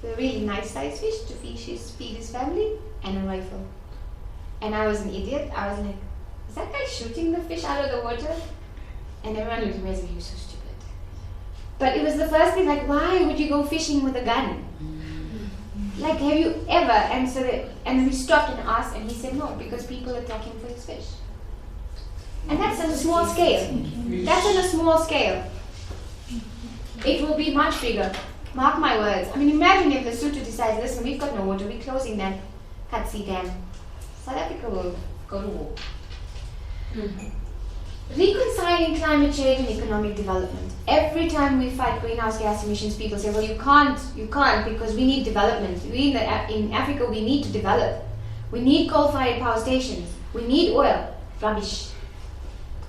a really nice sized fish to feed his family, and a rifle. And I was an idiot. I was like, is that guy shooting the fish out of the water? And everyone looked at me as if he was so stupid. But it was the first thing, like, why would you go fishing with a gun? Like, have you ever? And so and we stopped and asked, and he said no, because people are attacking for his fish. And that's on a small scale. That's on a small scale. It will be much bigger. Mark my words. I mean, imagine if Lesotho decides, listen, we've got no water, we're closing that Katsi Dam. South Africa will go to war. Reconciling climate change and economic development. Every time we fight greenhouse gas emissions, people say, well, you can't, because we need development. In Africa, we need to develop. We need coal-fired power stations. We need oil. Rubbish.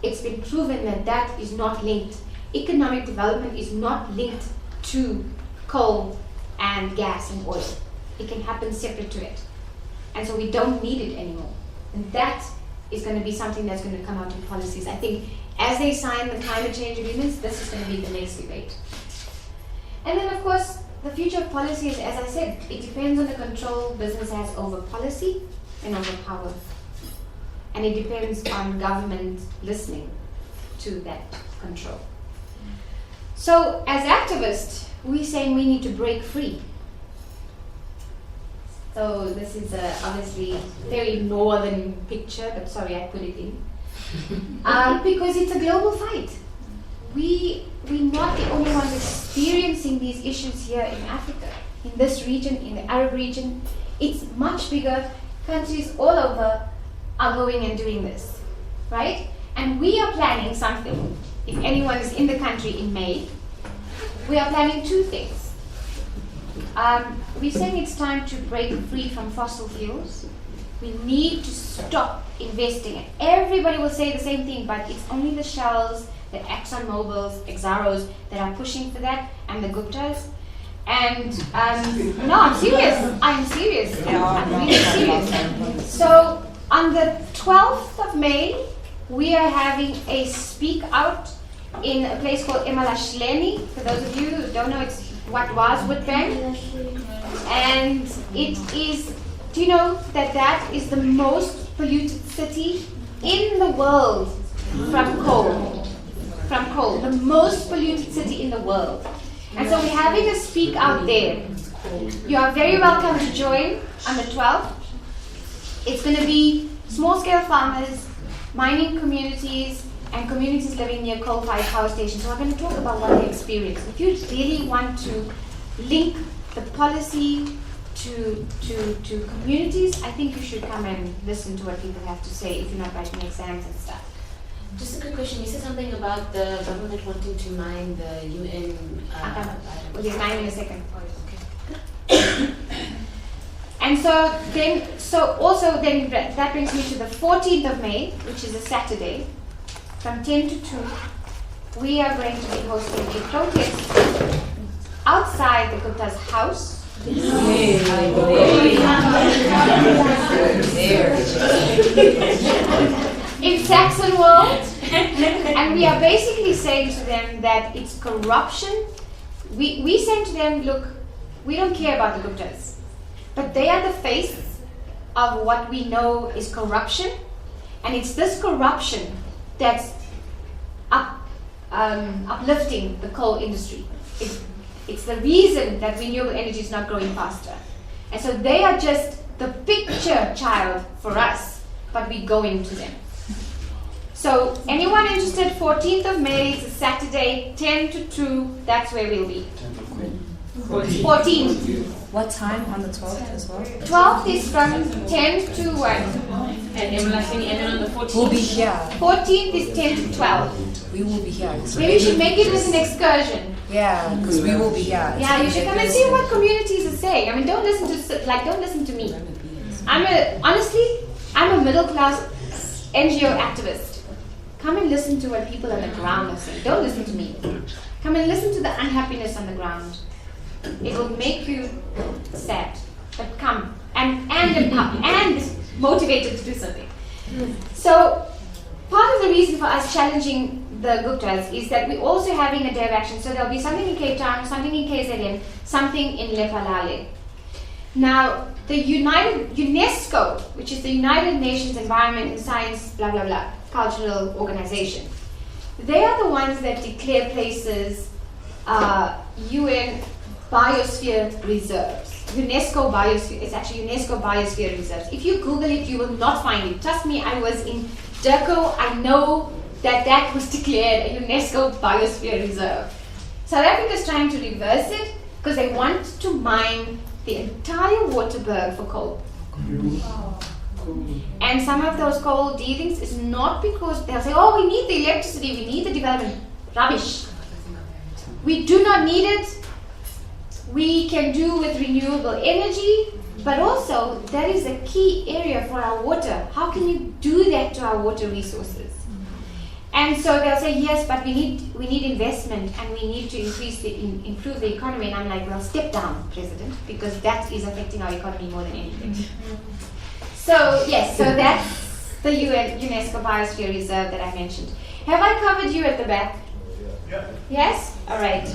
It's been proven that is not linked. Economic development is not linked to coal and gas and oil. It can happen separate to it. And so we don't need it anymore. And that is going to be something that's going to come out in policies. I think as they sign the climate change agreements, this is going to be the next debate. And then, of course, the future of policy is, as I said, it depends on the control business has over policy and over power. And it depends on government listening to that control. So, as activists, we're saying we need to break free. So this is obviously very northern picture, but sorry, I put it in. Because it's a global fight. We're not the only ones experiencing these issues here in Africa, in this region, in the Arab region. It's much bigger. Countries all over are going and doing this, right? And we are planning something. If anyone is in the country in May, we are planning two things. We're saying it's time to break free from fossil fuels. We need to stop investing. Everybody will say the same thing, but it's only the Shells the Exxon Mobils, Exaros that are pushing for that, and the Guptas. And no, I'm serious. I'm serious. I'm really serious. So on the 12th of May, we are having a speak out in a place called Emalashleni. For those of you who don't know, it's what was Witbank. And it is, do you know that that is the most polluted city in the world from coal? From coal, the most polluted city in the world. And so we're having a speak out there. You are very welcome to join on the 12th. It's going to be small-scale farmers, mining communities, and communities living near coal-fired power stations. So we're going to talk about what they experience. If you really want to link the policy to communities, I think you should come and listen to what people have to say if you're not writing exams and stuff. Just a quick question. You said something about the government wanting to mine the UN. We'll get mine in a second. And so that brings me to the 14th of May, which is a Saturday, from 10 to 2. We are going to be hosting a protest outside the Gupta's house. In Saxon World, and we are basically saying to them that it's corruption. We saying to them, look, we don't care about the Guptas, but they are the face of what we know is corruption, and it's this corruption that's uplifting the coal industry. It's the reason that renewable energy is not growing faster. And so they are just the picture child for us, but we're going to them. So anyone interested, 14th of May, it's a Saturday, 10 to 2, that's where we'll be. 14th. What time on the 12th as well? 12th is from 10 to 1. And then on the 14th. We'll be here. 14th is 10 to 12. We will be here. So Maybe we should make it as an excursion. yeah, because we will be here. Yeah, you should come and see what communities are saying. I mean, don't listen to me. Honestly, I'm a middle class NGO activist. Come and listen to what people on the ground are saying. Don't listen to me. Come and listen to the unhappiness on the ground. It will make you sad. But come and motivated to do something. So part of the reason for us challenging the Guptas is that we're also having a day of action. So there'll be something in Cape Town, something in KZN, something in Lephalale. Now, the UNESCO, which is the United Nations Environment and Science, blah, blah, blah, cultural organization, they are the ones that declare places UN biosphere reserves. UNESCO biosphere, it's actually UNESCO biosphere reserves. If you Google it, you will not find it. Trust me, I was in Durko, I know that was declared a UNESCO biosphere reserve. South Africa is trying to reverse it because they want to mine the entire Waterberg for coal. And some of those coal dealings is not because they'll say, oh, we need the electricity, we need the development. Rubbish. We do not need it. We can do with renewable energy, but also that is a key area for our water. How can you do that to our water resources? And so they'll say, yes, but we need investment and we need to improve the economy. And I'm like, well, step down, President, because that is affecting our economy more than anything. So yes, so that's the UNESCO Biosphere Reserve that I mentioned. Have I covered you at the back? Yeah. Yes? All right.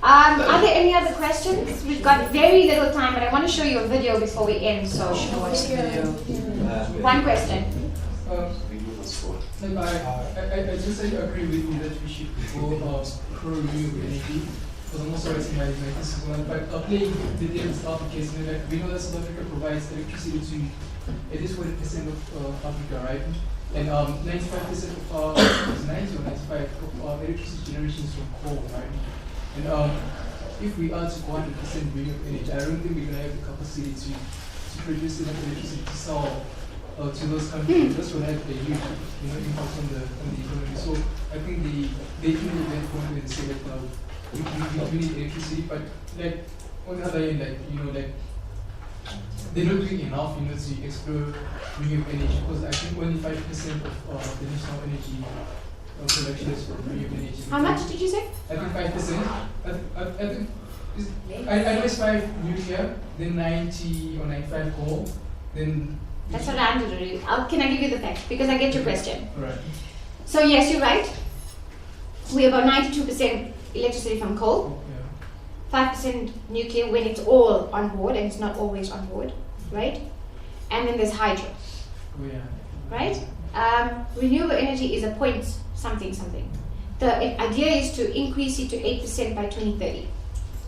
Are there any other questions? We've got very little time, but I want to show you a video before we end. So Watch the video. one question. I just agree with you that we should go pro-renewable energy. Because I'm also writing my thesis on that. But playing the devil's advocate, we know that South Africa provides electricity to at least 40% of Africa, right? And 95% of our 90 or 95 of our electricity generation is from coal, right? And if we are to go 100% renewable energy, I don't think we're going to have the capacity to produce enough electricity to sell to those countries. That's what have a huge impact on the economy. So I think they can do that point where they say that we need electricity, but like on the other end, they're not doing enough, to explore renewable energy, because I think only 5% of the national energy production is renewable energy. How much did you say? I think 5%. I think I know it's 5 nuclear, then 90 or 95 coal, then. That's what I'm doing. Can I give you the facts? Because I get your question. Right. So yes, you're right. We're about 92% electricity from coal, Yeah. 5% nuclear when it's all on board, and it's not always on board, right? And then there's hydro, Oh yeah. right? Renewable energy is a point something. The idea is to increase it to 8% by 2030.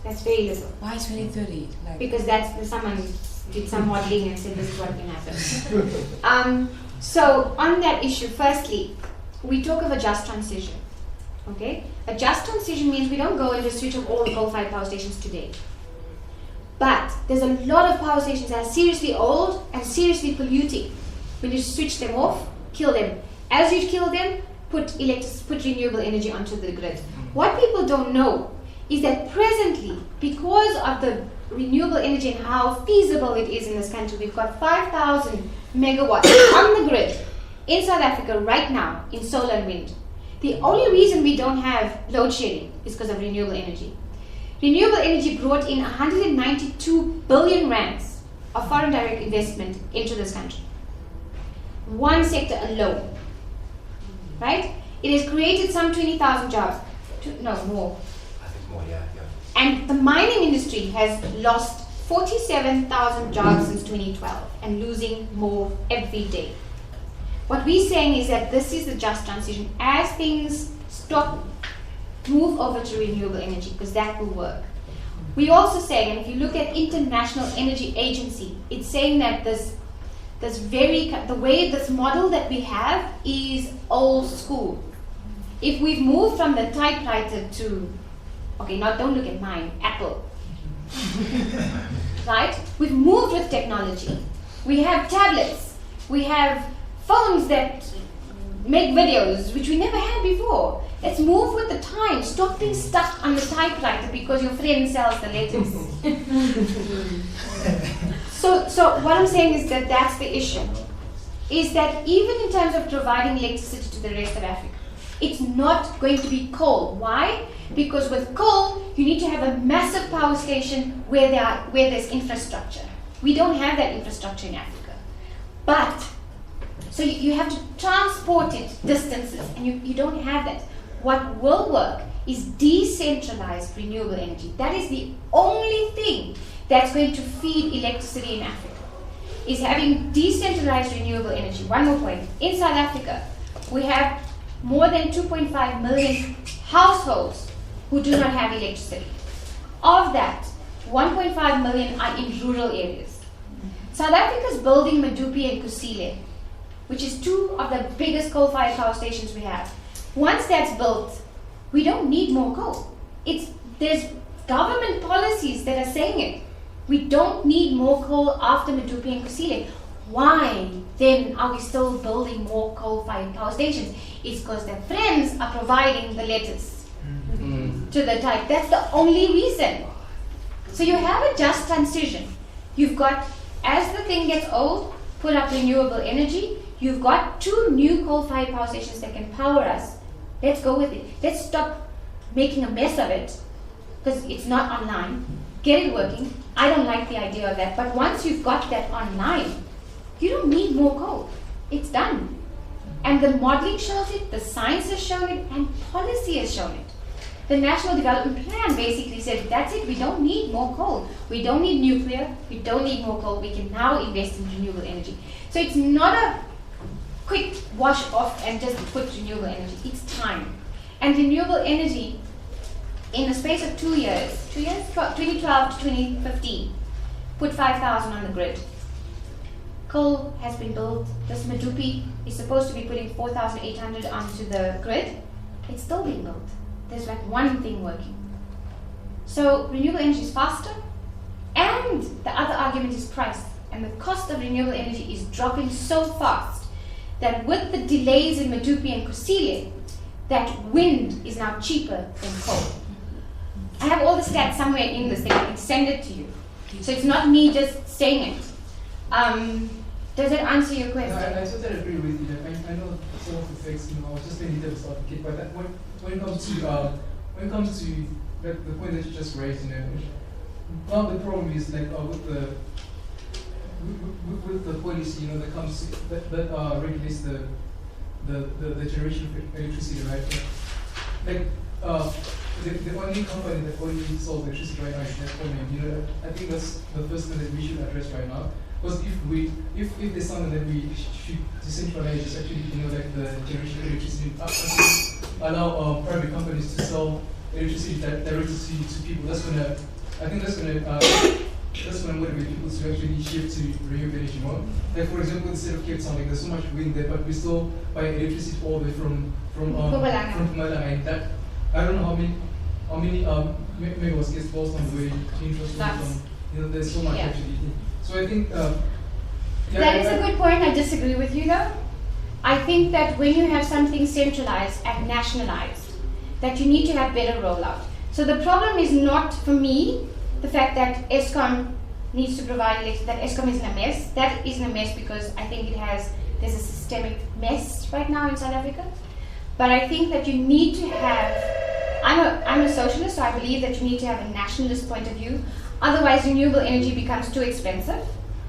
That's very little. Why 2030? Like, Because someone did some modeling and said this is what can happen. So on that issue, firstly, we talk of a just transition. Okay, a just transition means we don't go and just switch off all the coal-fired power stations today. But there's a lot of power stations that are seriously old and seriously polluting. We need to switch them off, kill them. As you kill them, put renewable energy onto the grid. What people don't know is that presently, because of the renewable energy and how feasible it is in this country, we've got 5,000 megawatts on the grid in South Africa right now in solar and wind. The only reason we don't have load shedding is because of renewable energy. Renewable energy brought in 192 billion rands of foreign direct investment into this country. One sector alone, right? It has created some 20,000 jobs. No, more. I think more, yeah. And the mining industry has lost 47,000 jobs since 2012 and losing more every day. What we're saying is that this is the just transition. As things stop, move over to renewable energy because that will work. We also say, and if you look at International Energy Agency, it's saying that the way this model that we have is old school. If we've moved from the typewriter to, don't look at mine, Apple. Right? We've moved with technology. We have tablets. We have phones that make videos, which we never had before. Let's move with the time. Stop being stuck on the typewriter because your friend sells the letters. So what I'm saying is that that's the issue. Is that even in terms of providing electricity to the rest of Africa, it's not going to be coal. Why? Because with coal, you need to have a massive power station where there's infrastructure. We don't have that infrastructure in Africa. So you have to transport it distances, and you don't have that. What will work is decentralized renewable energy. That is the only thing that's going to feed electricity in Africa, is having decentralized renewable energy. One more point. In South Africa, we have more than 2.5 million households who do not have electricity. Of that, 1.5 million are in rural areas. South Africa is building Medupi and Kusile, which is two of the biggest coal-fired power stations we have. Once that's built, we don't need more coal. There's government policies that are saying it. We don't need more coal after Medupi and Kusile. Why then are we still building more coal-fired power stations? It's because their friends are providing the letters to the type. That's the only reason. So you have a just transition. You've got, as the thing gets old, put up renewable energy. You've got 2 new coal-fired power stations that can power us. Let's go with it. Let's stop making a mess of it because it's not online. Get it working. I don't like the idea of that. But once you've got that online, you don't need more coal. It's done. And the modeling shows it, the science has shown it, and policy has shown it. The National Development Plan basically said, that's it, we don't need more coal. We don't need nuclear, we don't need more coal. We can now invest in renewable energy. So it's not a quick wash off and just put renewable energy. It's time. And renewable energy, in the space of 2 years, 2012 to 2015, put 5,000 on the grid. Coal has been built. This Medupi is supposed to be putting 4,800 onto the grid. It's still being built. There's like one thing working. So renewable energy is faster, and the other argument is price. And the cost of renewable energy is dropping so fast that with the delays in Medupi and Kusile, that wind is now cheaper than coal. I have all the stats somewhere in this thing. I can send it to you. So it's not me just saying it. Does it answer your No, question? I totally agree with you. I know some of the things, I was just playing devil's advocate, but when it comes to the point that you just raised, one of the problem is like with the policy, that comes that regulates the generation of electricity, right? Like the only company that only sells electricity right now is Netcom. I think that's the first thing that we should address right now. Because if there's something that we should decentralize, is actually like the generation of electricity, allow private companies to sell electricity directly to people. I think that's gonna motivate people to actually shift to renewable energy more. Like for example, instead of Cape Town, like there's so much wind there, but we still buy electricity all the way from Mpumalanga, and that I don't know how many megawatts gets lost on the way to interest. There's so much actually. So I think That is a good point. I disagree with you though. I think that when you have something centralized and nationalized, that you need to have better rollout. So the problem is not, for me, the fact that ESCOM needs to provide electricity, that ESCOM is in a mess. That is in a mess because I think there's a systemic mess right now in South Africa. But I think that you need to have, I'm a socialist, so I believe that you need to have a nationalist point of view. Otherwise, renewable energy becomes too expensive.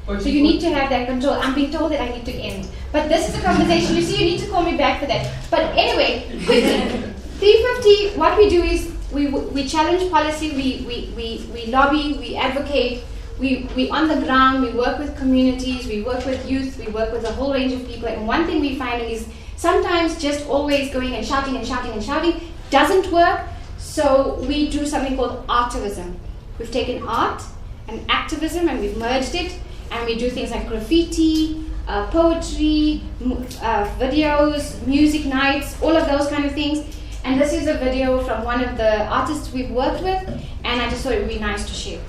So you need to have that control. I'm being told that I need to end. But this is a conversation. You see, you need to call me back for that. But anyway, quickly, 350, what we do is we challenge policy, we lobby, we advocate, we on the ground, we work with communities, we work with youth, we work with a whole range of people. And one thing we find is sometimes just always going and shouting doesn't work. So we do something called artivism. We've taken art and activism and we've merged it, and we do things like graffiti, poetry, videos, music nights, all of those kind of things. And this is a video from one of the artists we've worked with, and I just thought it would be nice to share.